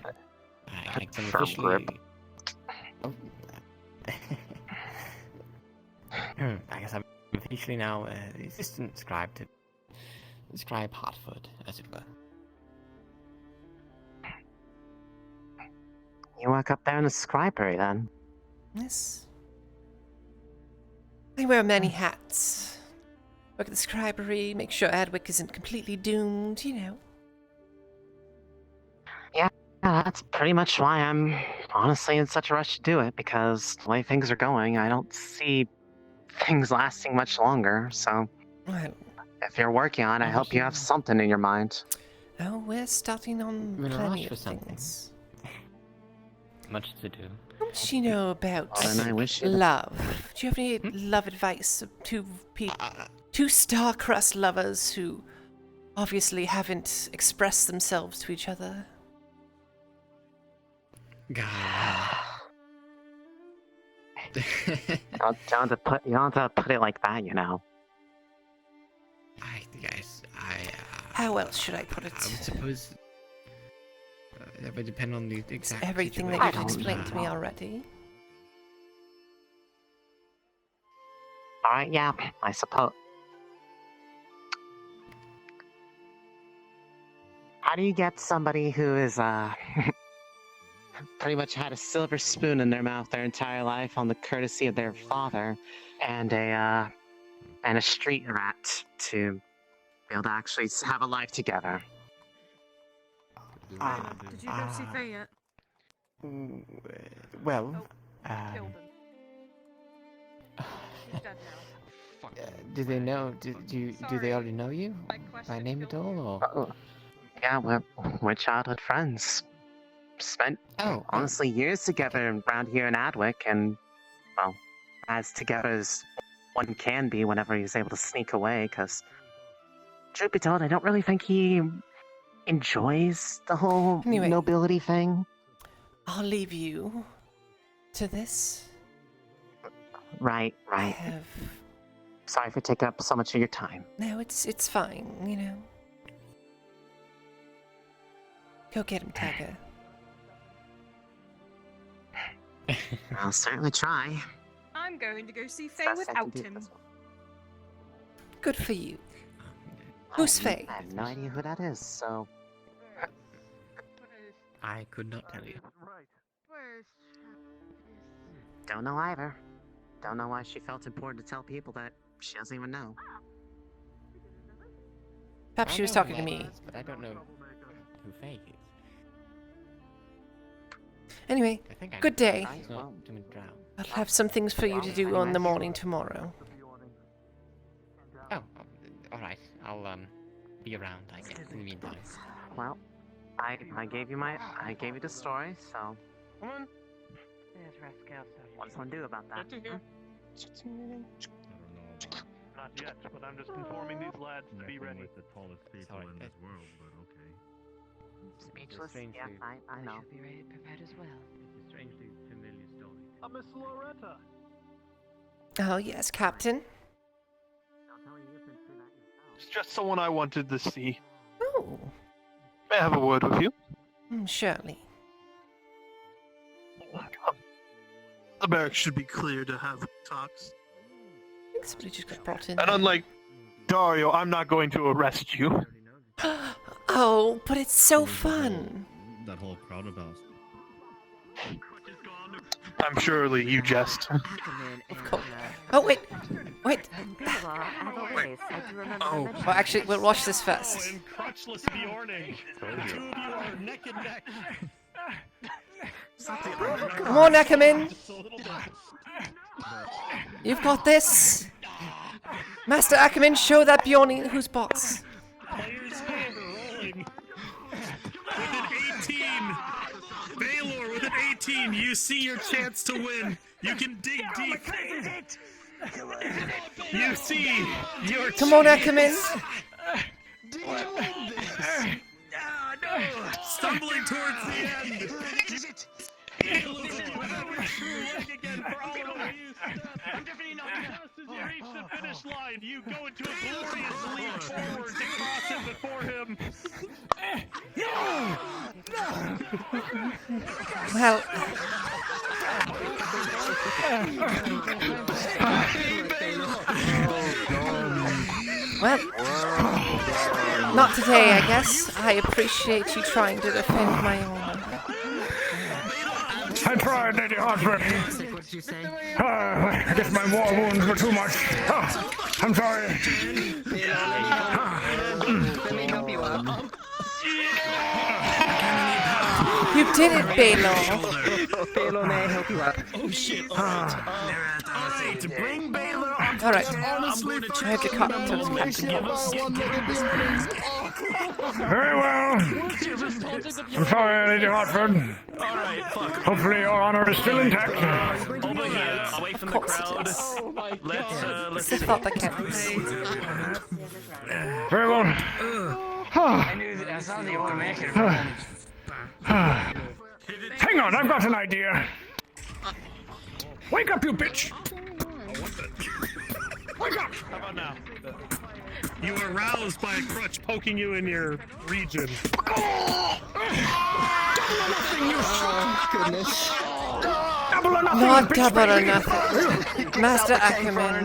I can Firm officially... grip. Oh. I guess I'm officially now the assistant scribe to Scribe Hartford, as it were. You work up there in the scribery, then? Yes. I wear many hats. Work at the scribery, make sure Adwick isn't completely doomed, you know. Yeah, that's pretty much why I'm honestly in such a rush to do it, because the way things are going, I don't see things lasting much longer, so... Well, if you're working on it, I hope you have something in your mind. Oh, we're starting on I'm in a plenty rush for of something. things. Much to do. How much do you know about Well, then I wish you love? Do you have any love advice of two star-crossed lovers who obviously haven't expressed themselves to each other? God. You don't have to put it like that, you know. How else should I put it? I would suppose that would depend on the exact Everything situation. that you've explained to me already. Alright, yeah, I suppose. How do you get somebody who is, pretty much had a silver spoon in their mouth their entire life on the courtesy of their father and a street rat to be able to actually have a life together? Did you go see Faye yet? Well, Killed him. He's dead now. do they know? Do they already know you by name at all? Or? Yeah, we're childhood friends. Spent honestly years together around here in Adwick, and well, as together as one can be whenever he's able to sneak away. Because, truth be told, I don't really think he enjoys the whole nobility thing. I'll leave you to this. Right. Sorry for taking up so much of your time. No, it's fine, you know. Go get him, Tiger. I'll certainly try. I'm going to go see Faye without him. Good for you. Who's Faye? I have no idea who that is, so... I could not tell you. Don't know either. Don't know why she felt important to tell people that she doesn't even know. Perhaps she was talking to me. But I don't know who Faye is. Anyway, good day. Well, I'll have some things for you to do on the morning tomorrow. Oh, alright. I'll be around, I guess, in the meantime. Well, I gave you the story, so... Come on. There's Rascal. What's one do about that? Not yet, but I'm just informing these lads to be ready. With the tallest people in this world, but okay. Speechless? Yeah, I know. Should be ready to provide as well. It's a strangely familiar story. Miss Loretta. Oh, yes, Captain. It's just someone I wanted to see. Oh. May I have a word with you? Surely. The barracks should be clear to have talks. I think somebody just got brought in. And unlike Dario, I'm not going to arrest you. Oh, but it's so fun. That whole crowd of us. I'm surely you jest. Of course. Oh, wait. Oh. Well, actually, we'll watch this first. And crutchless Bjorning. The two of you are neck and neck. Come on, Ackerman. You've got this. Master Ackerman, show that Bjorning who's boss. Players rolling. With an 18. Baylor with an 18. You see your chance to win. You can dig deep. You see your Come on, Ackerman. Stumbling towards the end. I'm definitely not just as you reach the finish line, you go into a glorious leap forward to cross it before him. Well. Well, not today, I guess. I appreciate you trying to defend my honor. I tried, Lady Hartford. What did you say? I guess my war wounds were too much. I'm sorry. Let me help you up. You did it, Baylor. Baylor, may I help you up? Oh shit. Alright, bring Baylor on. Alright. Honestly, I have to cut to the captain. Very well. I'm sorry, Lady Hartford. Hopefully your honor is still intact. Over here, away from the crowd. Let's It's the thought that counts. Very well. I knew that I saw the order making it. Hang on, I've got an idea. Wake up, you bitch! Wake up! How about now? You are roused by a crutch poking you in your region. Goodness. Double or nothing, Not bitch, double or baby. nothing. Master Ackerman.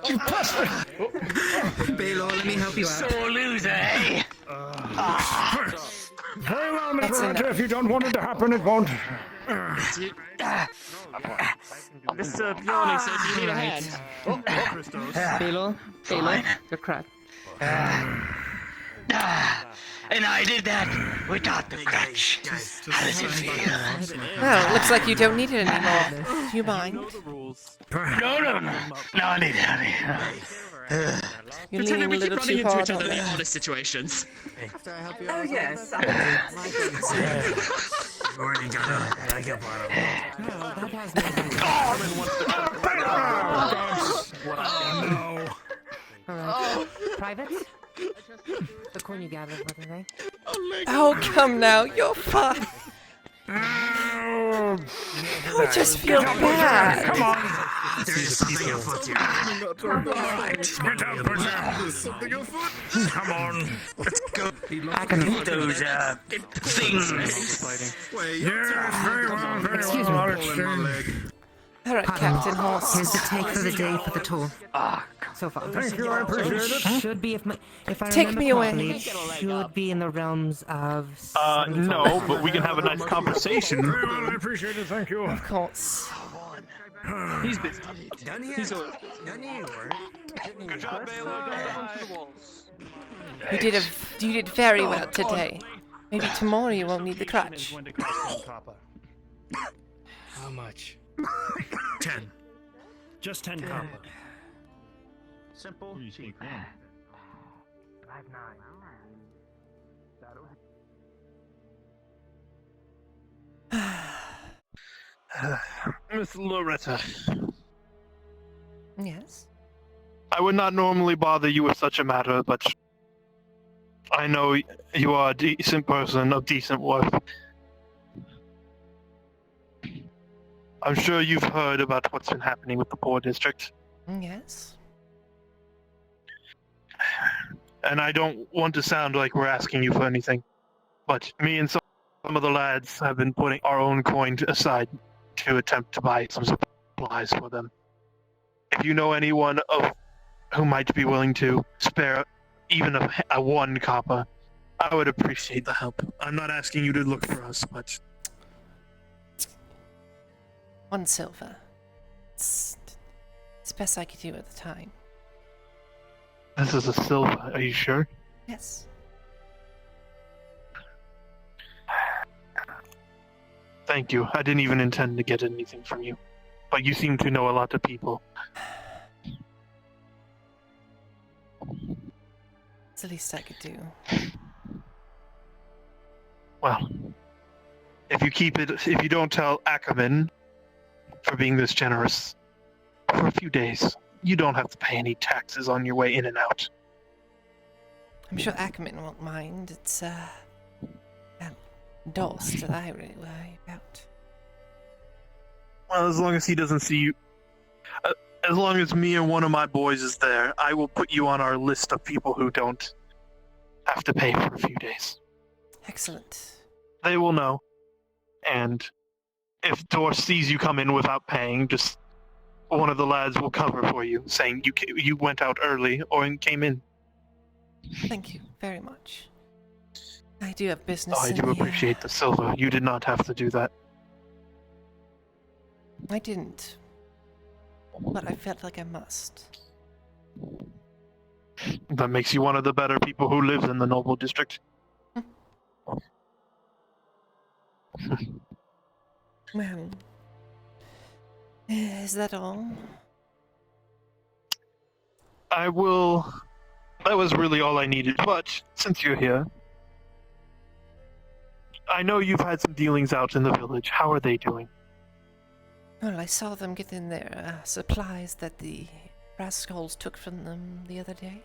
You bastard! Baylor, let me help you out. Sore loser, eh? Very well, Miss That's Loretta, enough. if you don't want it to happen, it won't. Mr. Bjorny said you need a hand. Baylor, you're cracked. And I did that without the crutch. How does it feel? Well, looks like you don't need it anymore. Do you mind? No, I need it. You're leaning a little too hard on in it. honest situations. Oh, yes. Already got a Alright. Private? The coin you gathered, what are they? Oh, come now. You're fine. I just feel bad. Come on! There's something afoot here. Get up, Bridget! Come on! Let's go back and meet those things. Yes, very well, very well. I'll exchange. All right, Captain Horse. Here's the take for the day for the tour. So far. Thank you, I appreciate it. Should be, if I Take remember me away. properly, it should be in the realms of... No, but we can have a nice conversation. Very well, I appreciate it, thank you. Of course. He's busy. Done here. Done here. Good job, Baylor. You did very well today. Maybe tomorrow you won't need the crutch. How much? 10. Just 10 copper. Simple. Cheap. 5-9. Miss Loretta. Yes? I would not normally bother you with such a matter, but I know you are a decent person of decent worth, I'm sure you've heard about what's been happening with the poor district. Yes. And I don't want to sound like we're asking you for anything, but me and some of the lads have been putting our own coin aside to attempt to buy some supplies for them. If you know anyone who might be willing to spare even a 1 copper, I would appreciate the help. I'm not asking you to look for us, but 1 silver. It's the best I could do at the time. This is a silver, are you sure? Yes. Thank you. I didn't even intend to get anything from you. But you seem to know a lot of people. It's the least I could do. Well, if you don't tell Ackerman for being this generous for a few days, you don't have to pay any taxes on your way in and out. I'm sure Ackerman won't mind. It's, dust that I really worry about. Well, as long as he doesn't see you... as long as me and one of my boys is there, I will put you on our list of people who don't have to pay for a few days. Excellent. They will know. And if Dor sees you come in without paying, just one of the lads will cover for you, saying you went out early or came in. Thank you very much. I do have business. I do appreciate the silver. You did not have to do that. I didn't. But I felt like I must. That makes you one of the better people who lives in the Noble District. Well, is that all? That was really all I needed, but since you're here, I know you've had some dealings out in the village. How are they doing? Well, I saw them getting their supplies that the rascals took from them the other day.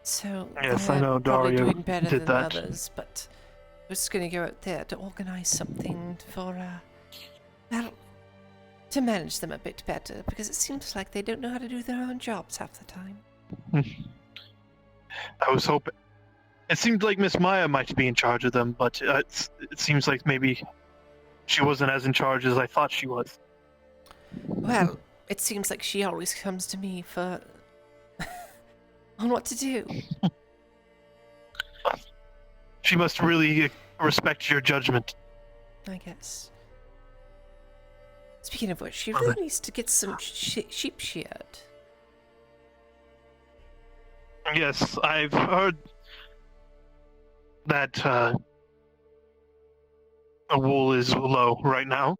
So yes, they're I know probably Dario doing better did than that. others, but I was going to go out there to organize something for, to manage them a bit better, because it seems like they don't know how to do their own jobs half the time. I was hoping. It seemed like Miss Maya might be in charge of them, but it seems like maybe she wasn't as in charge as I thought she was. Well, it seems like she always comes to me for on what to do. She must really respect your judgment. I guess. Speaking of which, she really needs to get some sheep sheared. Yes, I've heard that the wool is low right now.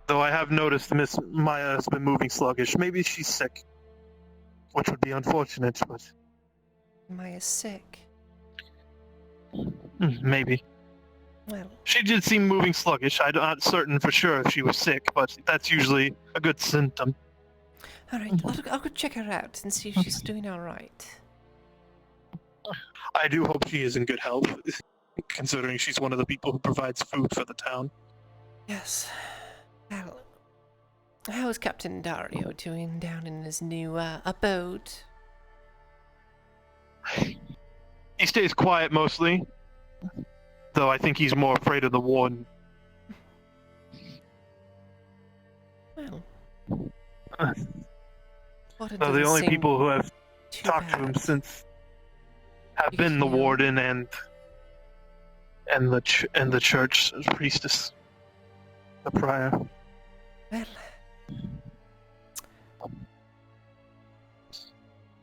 Though I have noticed Miss Maya has been moving sluggish. Maybe she's sick, which would be unfortunate, but... Maya's sick. Maybe. Well... She did seem moving sluggish. I'm not certain for sure if she was sick, but that's usually a good symptom. Alright, I'll go check her out and see if she's doing alright. I do hope she is in good health, considering she's one of the people who provides food for the town. Yes. Well, how is Captain Dario doing down in his new abode? He stays quiet mostly, though I think he's more afraid of the warden. Well... So the only people who have talked to him since have been the warden and the church priestess, the prior. Well,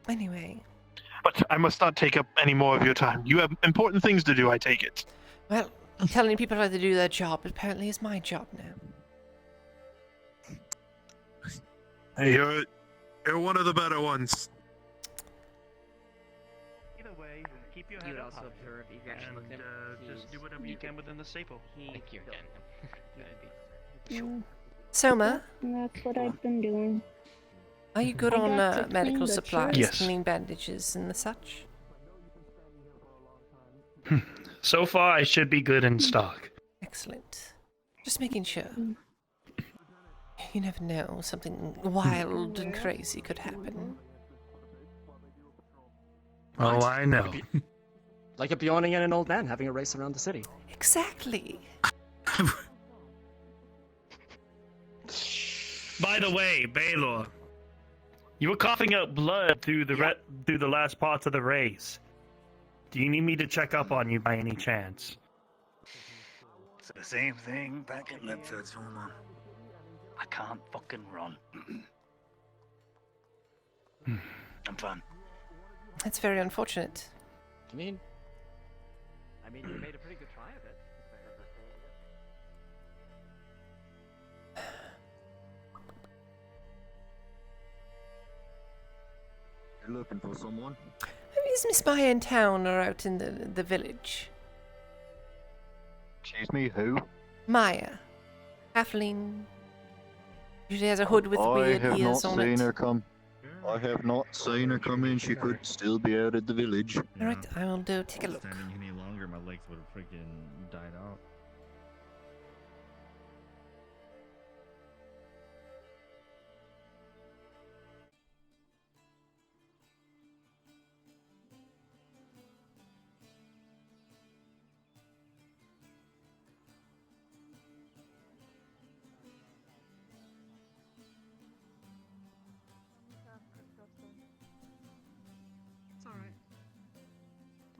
anyway. But I must not take up any more of your time. You have important things to do, I take it. Well, telling people how to do their job apparently is my job now. Hey, you're one of the better ones. Either way, keep your head up high. And just do whatever you can within the staple. Thank you again. Soma? That's what I've been doing. Are you good I on got to clean medical the supplies, Yes. cleaning bandages and the such? So far, I should be good in stock. Excellent. Just making sure. You never know, something wild and crazy could happen. Oh, I know. Like a Bjorning and an old man having a race around the city. Exactly. By the way, Baylor, you were coughing out blood through the last parts of the race. Do you need me to check up on you by any chance? It's the same thing back in Ledford's home. I can't fucking run. I'm fine. That's very unfortunate. I mean, you made a pretty good try of it. You're looking for someone? Is Miss Maya in town or out in the village? Excuse me, who? Maya. Halfling. Usually has a hood with weird ears on it. I have not seen her come in. She could still be out at the village. Alright, I will go take a look. Standing any longer, my legs would have freaking died out. It's alright.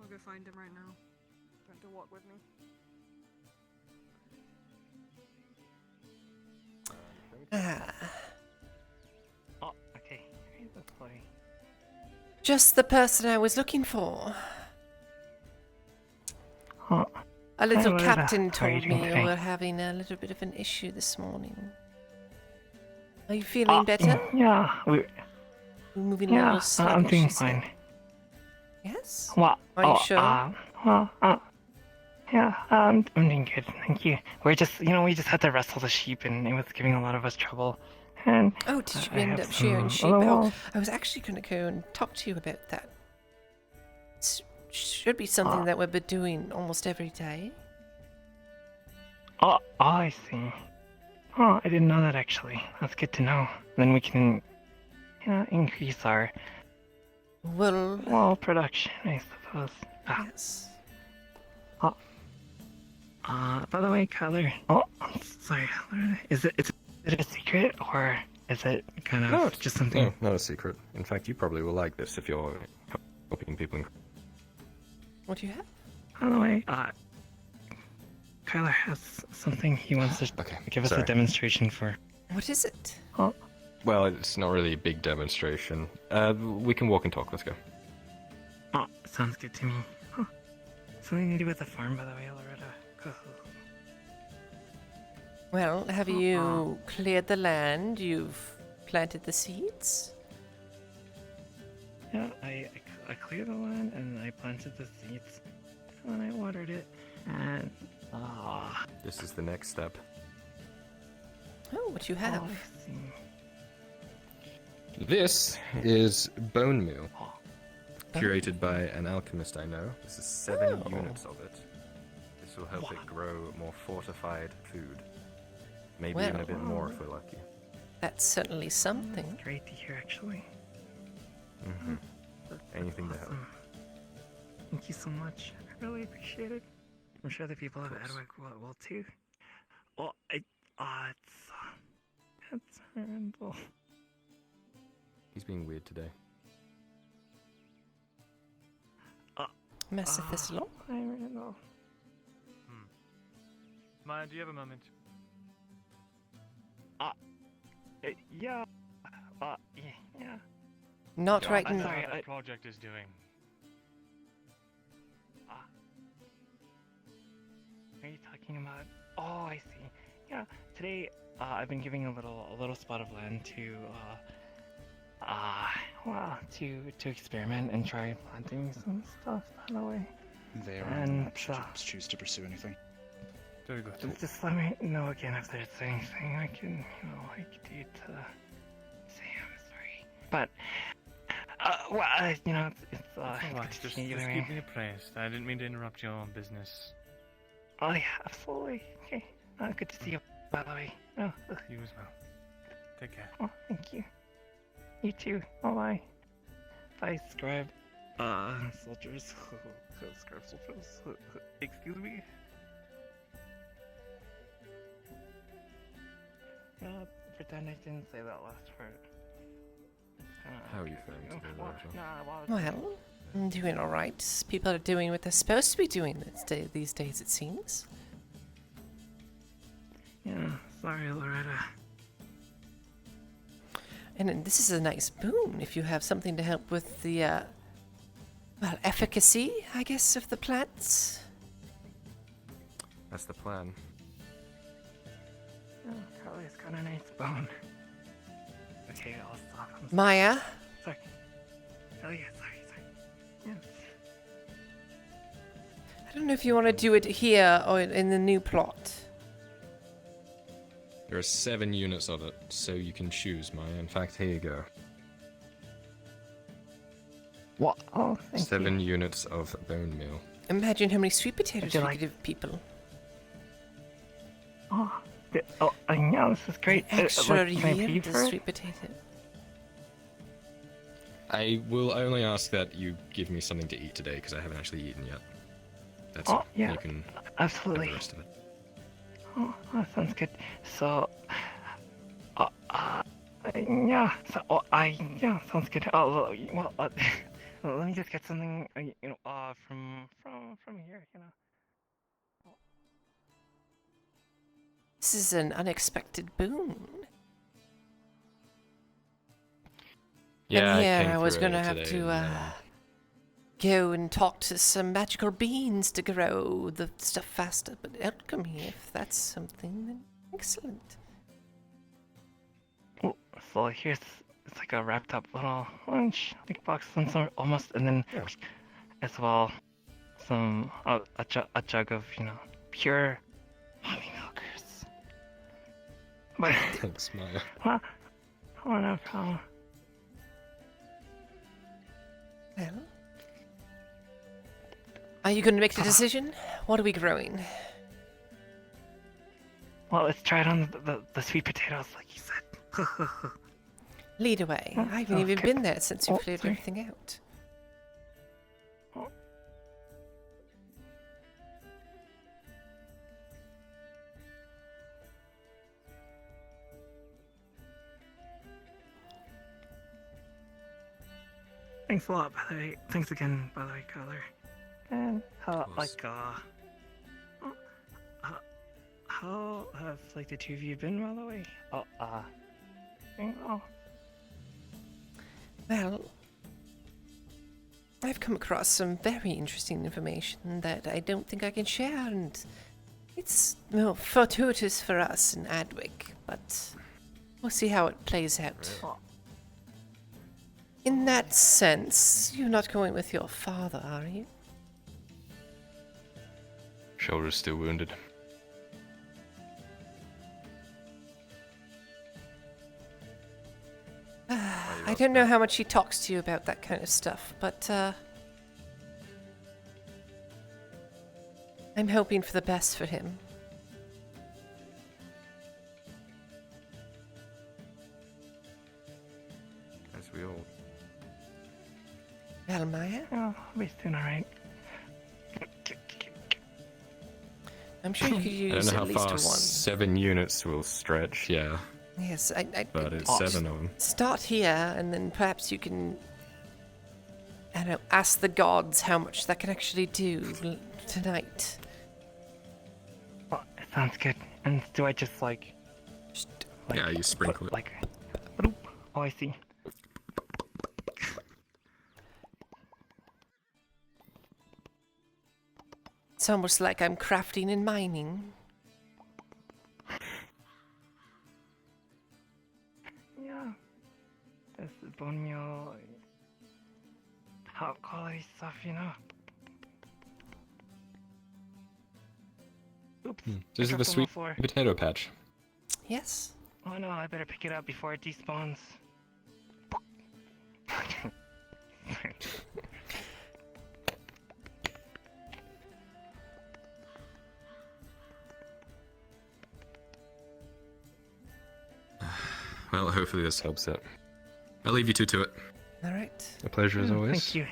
I'll go find him right now. Don't have to walk with me. Oh, okay. Here's the boy. Just the person I was looking for. A little captain told me you were having a little bit of an issue this morning. Are you feeling better? Yeah, we're moving a little sluggish. I'm doing fine. Yes? Well, Are you sure? Yeah, I'm doing good, thank you. We're just, we just had to wrestle the sheep, and it was giving a lot of us trouble. And oh, did you end up shearing sheep? Oh, I was actually going to go and talk to you about that. It should be something that we've been doing almost every day. Oh, I see. Oh, I didn't know that actually. That's good to know. Then we can, increase our wool production, I suppose. Yes. By the way, Kyler. Oh, I'm sorry. Is it a secret or is it kind of just something? No, not a secret. In fact, you probably will like this if you're helping people. What do you have? By the way, Kyler has something he wants to give us a demonstration for. What is it? Oh. Well, it's not really a big demonstration. We can walk and talk. Let's go. Oh, sounds good to me. Huh. Something to do with the farm, by the way, Loretta. Well, have you cleared the land? You've planted the seeds? Yeah, I cleared the land and I planted the seeds and I watered it and This is the next step. Oh, what do you have? I see. This is bone meal, curated by an alchemist I know. This is 7 units of it. This will help it grow more fortified food. Maybe even a bit more if we're lucky. That's certainly something. That's great to hear, actually. Mm-hmm. Anything to help. Thank you so much. I really appreciate it. I'm sure the people of Edwick will too. Well, it's horrible. He's being weird today. Master Thistle. I don't know. Maya, do you have a moment? Yeah. Yeah. Not right I'm now. sorry, that project is doing. Are you talking about? Oh, I see. Yeah. Today, I've been giving a little spot of land to to experiment and try planting some stuff. By the way. They are and choose to pursue anything. Very good. Just let me know again if there's anything I can, I could do to say I'm sorry. But, it's alright, good to just see you keep anyway. me appraised. I didn't mean to interrupt your business. Oh yeah, absolutely. Okay. Good to see you, by the way. Oh, You as well. Take care. oh, thank you. You too. Bye. Bye, scribe. Soldiers. Scribe soldiers. Excuse me. Pretend I didn't say that last part. How are you feeling today, Virgil? Well, I'm doing alright. People are doing what they're supposed to be doing these days, it seems. Yeah, sorry, Loretta. And this is a nice boon if you have something to help with the, well, efficacy, I guess, of the plants. That's the plan. Oh, Carly's got a nice bone. Okay, I'll stop. I'm Maya? sorry. Oh, yeah, sorry. Yes. I don't know if you want to do it here or in the new plot. There are 7 units of it, so you can choose, Maya. In fact, here you go. What? Oh, thank 7 units of bone meal. Imagine how many sweet potatoes you could give people. Oh, yeah, this is great. Extra Can I pay yield for it? sweet potato. I will only ask that you give me something to eat today, because I haven't actually eaten yet. That's Oh, all. yeah, You can absolutely. have the rest of it. Oh, that sounds good. So, yeah. So, yeah, sounds good. Oh, well, let me just get something, from here, This is an unexpected boon. Yeah, and here I came I was through going to earlier have today to and, go and talk to some magical beans to grow the stuff faster. But alchemy, if that's something, then excellent. Oh, so here's, it's like a wrapped up little lunch, big box, some sort, almost, and then as well, some, a jug of, pure mommy milkers. But, Thanks, Maya. oh, no problem. Well, are you going to make the decision? What are we growing? Well, let's try it on the sweet potatoes, like you said. Lead away. Oh, I haven't even okay. been there since you Oh, cleared sorry. everything out. Thanks a lot, by the way. Thanks again, by the way, Kyler. And how have the two of you been, by the way? Well, I've come across some very interesting information that I don't think I can share, and it's fortuitous for us in Adwick, but we'll see how it plays out. In that sense, you're not going with your father, are you? Shoulder's still wounded. I don't know how much he talks to you about that kind of stuff, but I'm hoping for the best for him. As we all. Well, Maya? Oh, we're doing alright. I'm sure you could I use don't know at how least far one. 7 units will stretch, yeah. Yes, But it's 7 of them. Start here, and then perhaps you can, I don't know, ask the gods how much that can actually do tonight. Oh, it sounds good. And do I just Yeah, you sprinkle it. Oh, I see. It's almost like I'm crafting and mining. Yeah. That's the bone meal, top quality stuff, Oops. This is dropped the on sweet floor. potato patch. Yes. Oh no, I better pick it up before it despawns. Well, hopefully this helps out. I'll leave you two to it. All right. A pleasure as always. Thank you.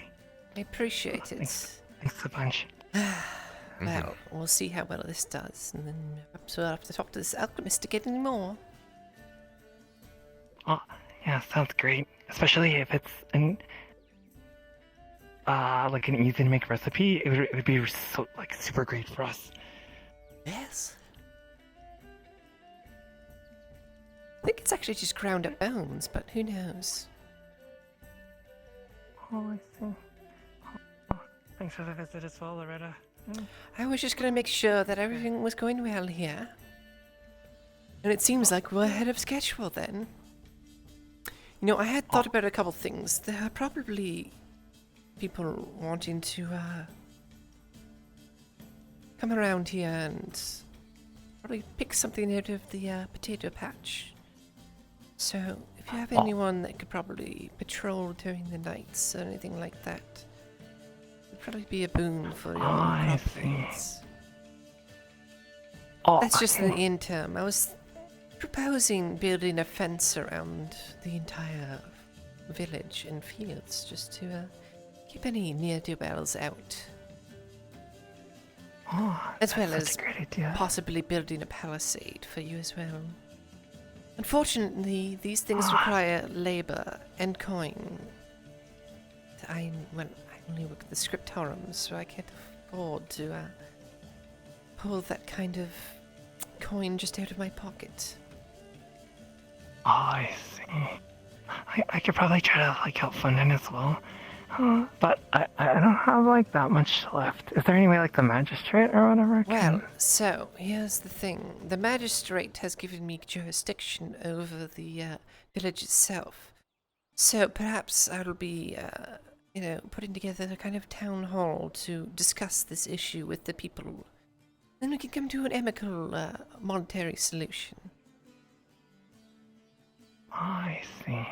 I appreciate it. Thanks a bunch. Well, we'll see how well this does, and then perhaps we'll have to talk to this alchemist to get any more. Oh, yeah, sounds great. Especially if it's like an easy to make recipe. It would be so super great for us. Yes. I think it's actually just ground up bones, but who knows? Oh, I see. Oh, thanks for the visit as well, Loretta. I was just going to make sure that everything was going well here. And it seems like we're ahead of schedule then. You know, I had thought about a couple things. There are probably people wanting to come around here and probably pick something out of the potato patch. So, if you have anyone that could probably patrol during the nights or anything like that, it'd probably be a boon for your properties. That's just in the interim. I was proposing building a fence around the entire village and fields just to keep any ne'er-do-wells out. As well as possibly building a palisade for you as well. Unfortunately, these things require labor and coin. I only work at the scriptorium, so I can't afford to pull that kind of coin just out of my pocket. Oh, I see. I could probably try to help fund it as well. But I don't have that much left. Is there any way the magistrate or whatever Well, so here's the thing. The magistrate has given me jurisdiction over the village itself. So perhaps I'll be putting together a kind of town hall to discuss this issue with the people. Then we can come to an amicable monetary solution. Oh, I see.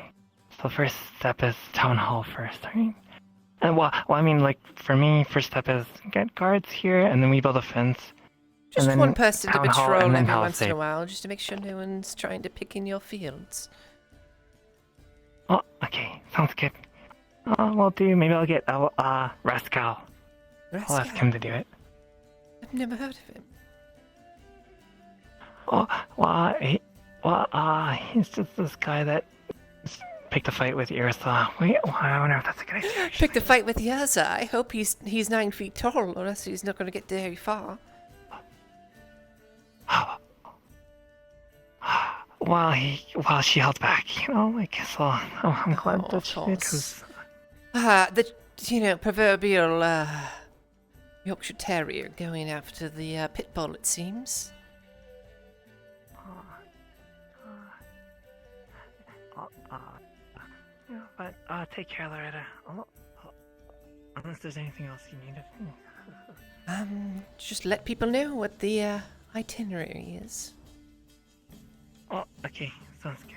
So the first step is town hall first, right? And I mean, for me, first step is get guards here, and then we build a fence. Just and then one person to town hall, patrol and then every once in a palisade. while, just to make sure no one's trying to pick in your fields. Oh, okay, sounds good. Well, maybe I'll get Rascal. I'll ask him to do it. I've never heard of him. Oh, he's just this guy that picked a fight with Ursa. Wait, I wonder if that's a good idea. Picked a fight with Yaza. I hope he's 9 feet tall, or else he's not going to get very far. Well, she held back, so I'm glad that she did, 'cause the proverbial Yorkshire Terrier going after the pit bull, it seems. But take care, Loretta. Unless there's anything else you need of me. Just let people know what the itinerary is. Oh, okay, sounds good.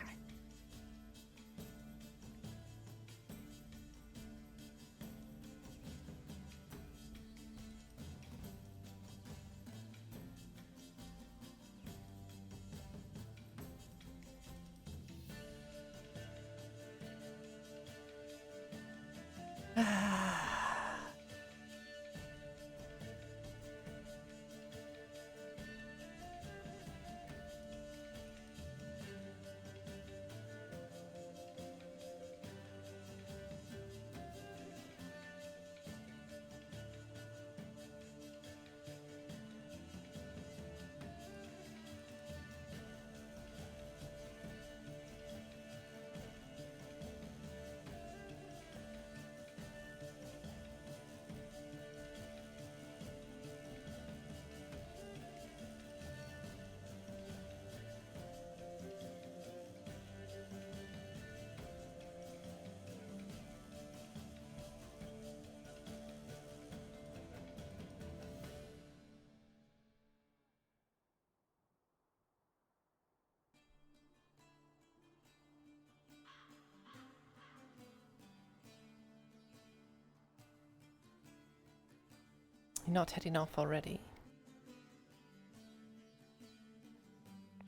You're not heading off already.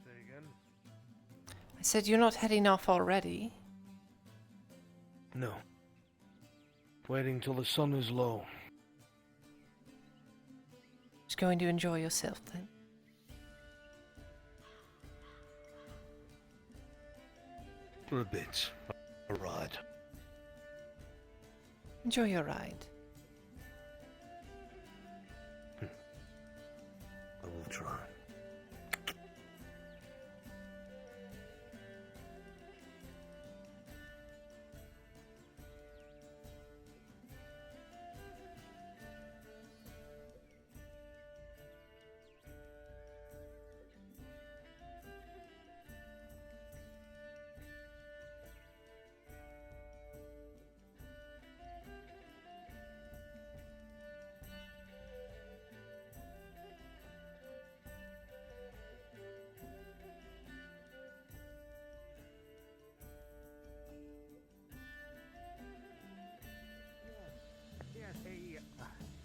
Say again? I Said you're not heading off already. No. Waiting till the sun is low. Just going to enjoy yourself then. For a bit. A ride. Enjoy your ride. I will try.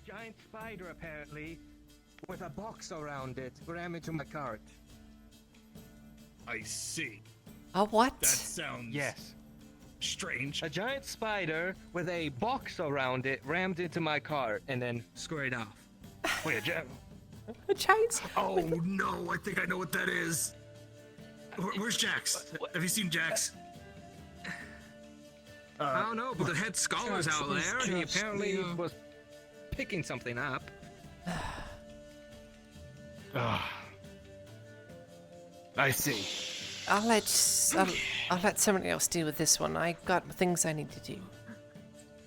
Giant spider, apparently, with a box around it, ram into my cart. I see. A what? That sounds strange. A giant spider with a box around it rammed into my cart and then squared off. Wait, a giant spider? Oh no, I think I know what that is. Where's Jax? Have you seen Jax? I don't know, but the head scholar's out there. He apparently was picking something up. I see. I'll let somebody else deal with this one. I got things I need to do.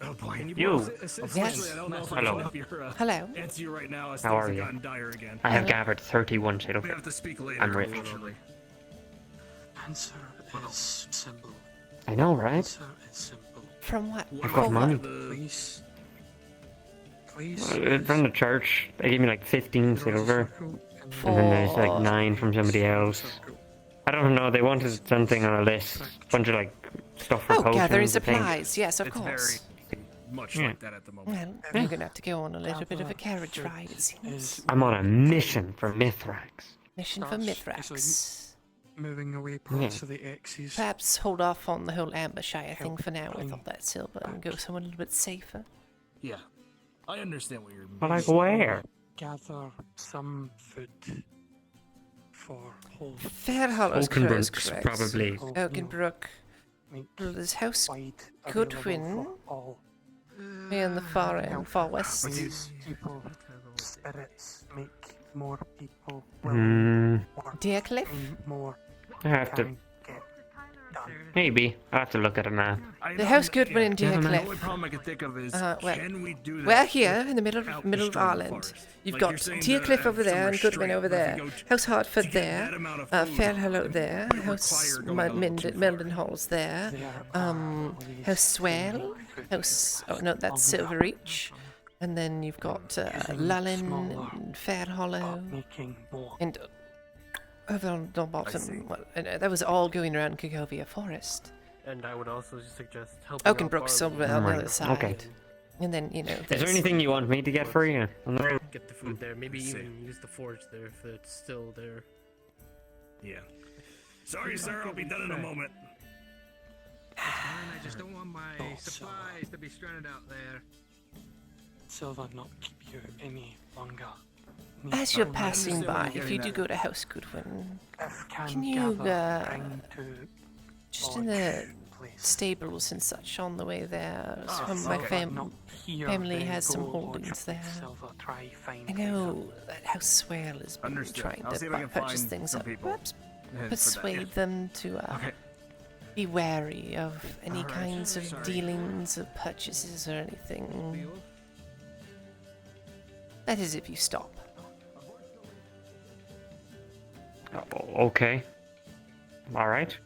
Oh boy. You. Yes. Hello. Hello. Answer you right now. How are you? I have gathered 31 silver. We have to speak later. I'm rich. Answer is simple. I know, right? Answer is simple. From what? I've got money. Please. From the church, they gave me like 15 silver. And then there's like 9 from somebody else. I don't know, they wanted something on a list. Bunch of like stuff for potions. Gathering I think. supplies. Yes, of course. Much like that at the moment. Well, you're gonna have to go on a little bit of a carriage ride, it seems. I'm on a mission for Mithrax. Mission for Mithrax. Moving away parts of the X's. Perhaps hold off on the whole Ambershire thing for now with all that silver and go somewhere a little bit safer. Yeah. I understand what you're But like where? Gather some food for whole. Fair Hollow's Oakenbrook's correct. probably. Oakenbrook. There's House Goodwin. Here in the far west. Raise people, spirits, make more people Deercliff? more. I have to. Maybe. I'll have to look at a map. The House Goodwin in The only Deercliff. problem I can think of is, Well, can we do that? we're here in the middle of Ireland. You've got Deercliff over there and Goodwin over there. House Hartford there. Fairhollow there. House Mildenhall's there. House Swale. Oh no, that's Silverreach. And then you've got Lullin and Fairhollow. And over on the bottom, that was all going around Cagovia Forest. And I would also suggest helping Oakenbrook's over on the other side. Okay. And then, you know... Is there anything you want me to get for you? Get the food there. Maybe even use the forge there if it's still there. Yeah. Sorry, sir. I'll be done in a moment. I just don't want my supplies to be stranded out there. Silver not keep you any longer. As you're passing by, if you do go to House Goodwin, can you, just in the stables and such on the way there, my family has some holdings there. I know that House Swale is trying to purchase things up. Perhaps persuade them to be wary of any kinds of dealings of purchases or anything. That is if you stop. Okay. Alright.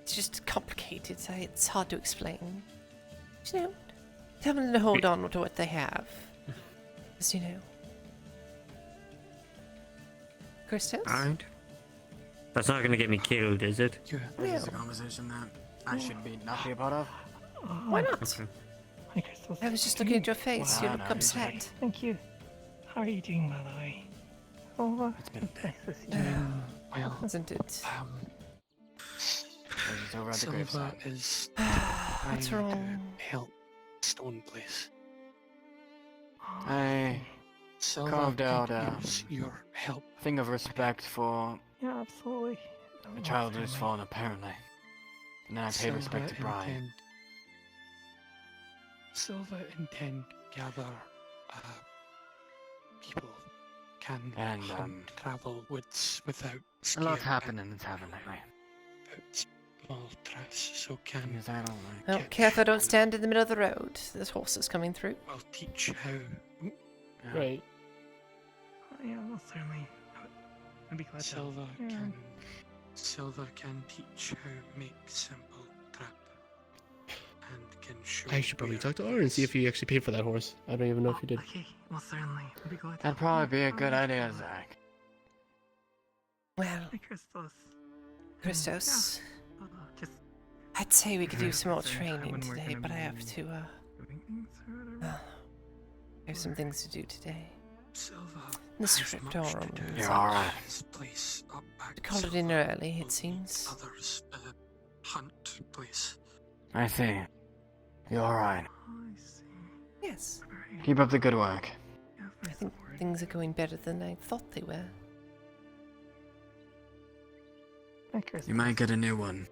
It's just complicated, so it's hard to explain. You know, tell them to hold on to what they have. As you know. Christos? Alright. That's not gonna get me killed, is it? This is a conversation that I should not be a part of. Why not? Okay. Hi, Crystal. I was just looking at your face. You look upset. Thank you. How are you doing, by the way? Oh, It's been Well, isn't it? Over at the graveside. Is What's trying wrong? to help Stone Place. I carved out a your help. thing of respect for Yeah, absolutely. a child who's fallen, apparently. And then I paid respect to Brian. Silva intend gather people can And, travel woods without a lot's happening in Tavern lately. Small traps, so can Yes, I don't like Oh, careful, don't stand in the middle of the road. There's horses coming through. I'll teach how. Right. Yeah, most certainly. I'd be glad to. Silva can teach how make simple trap and can show. I should probably talk to R and see if he actually paid for that horse. I don't even know if he did. Okay, most certainly. I'd be glad to. That'd probably be a good idea, Zach. Well, Christos, just I'd say we could do some more training today, but I have to, I have some things to do today. The scriptorum. You're alright. We called it in early, it seems. Others hunt place. I see. You're alright. Yes. Keep up the good work. I think things are going better than I thought they were. You might get a new one.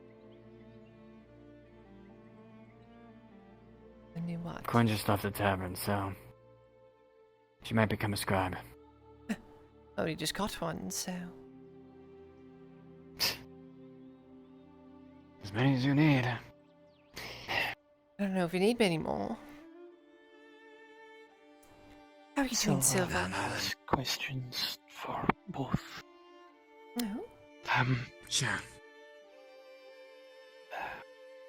A new what? Quinn just left the tavern, so she might become a scribe. Oh, you just got one, so... As many as you need. I don't know if you need many more. How are you doing, Silva? Has questions for both. No? Sure.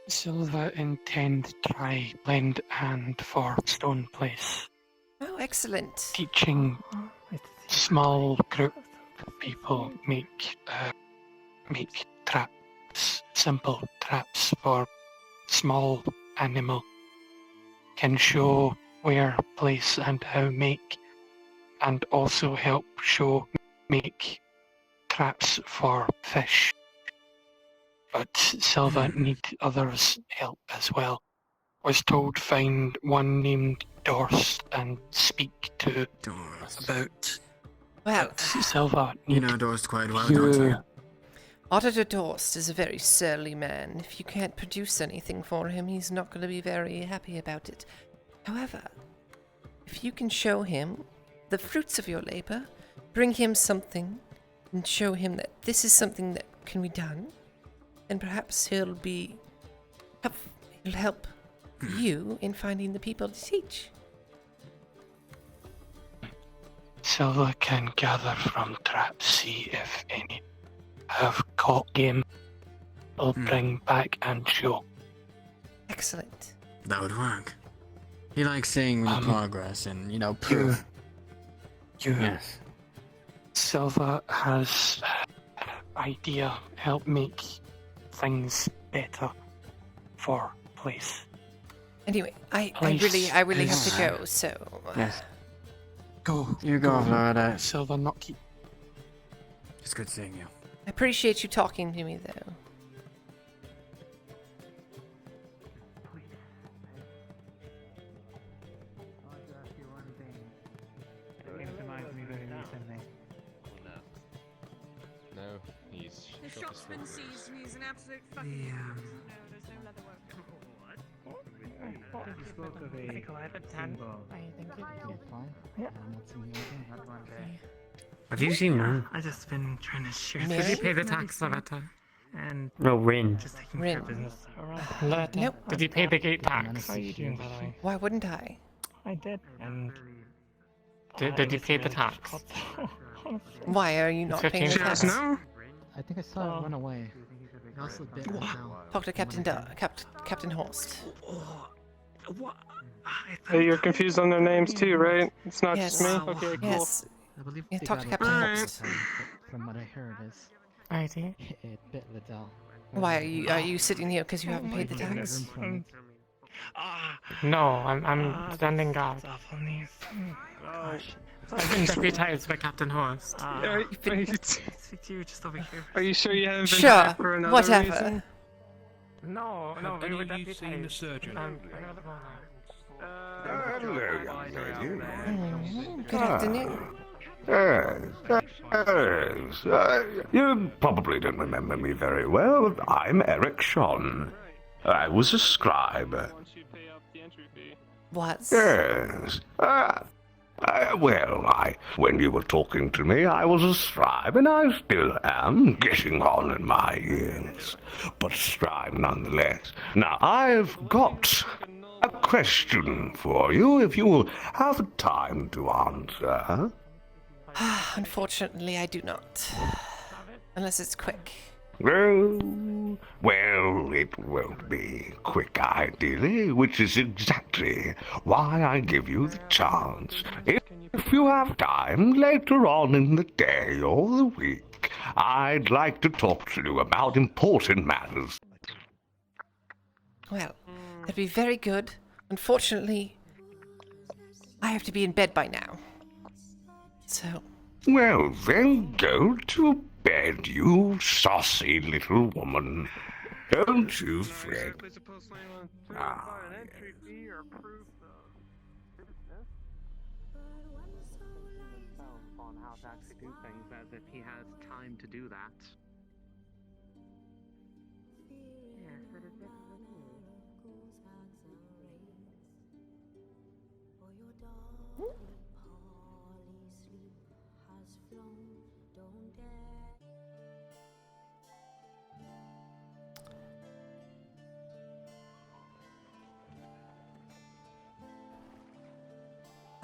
Silva intend try lend hand for Stone Place. Oh, excellent. Teaching small group of people make traps, simple traps for small animal. Can show where, place, and how make, and also help show make traps for fish. But Silva need others' help as well. Was told find one named Dorst and speak to about. Well, Silva. You know Dorst quite well, don't you? Auditor Dorst is a very surly man. If you can't produce anything for him, he's not going to be very happy about it. However, if you can show him the fruits of your labor, bring him something, and show him that this is something that can be done, then perhaps he'll help you in finding the people to teach. Silva can gather from traps, see if any have caught game. I'll bring back and show. Excellent. That would work. He likes seeing the progress and, proof. Yes. Silva has idea help make things better for place. Anyway, I really have to go, so... Yes. Go. You go, Florida. Silva, not keep. It's good seeing you. I appreciate you talking to me, though. No, he's The shop's been seized and he's an absolute fucking... No, there's no leather work. You spoke of a symbol. Yeah. Have you seen Rin? I've just been trying to share. Mary? Did you pay the tax, Loretta? And No, Rin. just taking care of Rin. business around. Loretta, Nope. did you pay the gate tax? How are you doing, by the way? Why wouldn't I? I did. And did you pay the tax? Why are you not paying the tax? No. I think I saw it run away. It also bit me down. Talk to Captain Horst. What? Hey, you're confused on their names too, right? It's not Yes. just me? Okay, cool. Yes. I believe Yeah, they talk to got Captain it Horst. From what I heard is I see. it bit Liddell. Why are you sitting here because you haven't paid the tax? No, I'm standing guard. I've been deputized by Captain Horst. Speak to you just over here. Are you sure you haven't been Sure, hired for another whatever. reason? No, Have we any were of you deputized. seen the surgeon? Hello, young lady. Good afternoon. You probably don't remember me very well. I'm Eric Sean. I was a scribe. What? Yes. When you were talking to me, I was a scribe, and I still am, getting on in my years. But a scribe nonetheless. Now, I've got a question for you, if you will have time to answer. Unfortunately, I do not. Unless it's quick. Well, it won't be quick, ideally, which is exactly why I give you the chance. If you have time later on in the day or the week, I'd like to talk to you about important matters. Well, that'd be very good. Unfortunately, I have to be in bed by now. So... Well, then go to bed, you saucy little woman. Don't you fret. On how to actually do things as if he has time to do that. Yes, that is definitely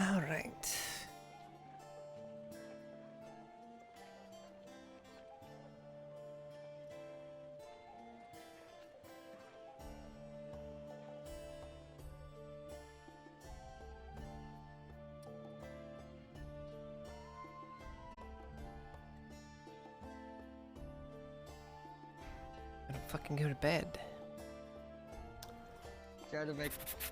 All right. I don't fucking go to bed. Try to make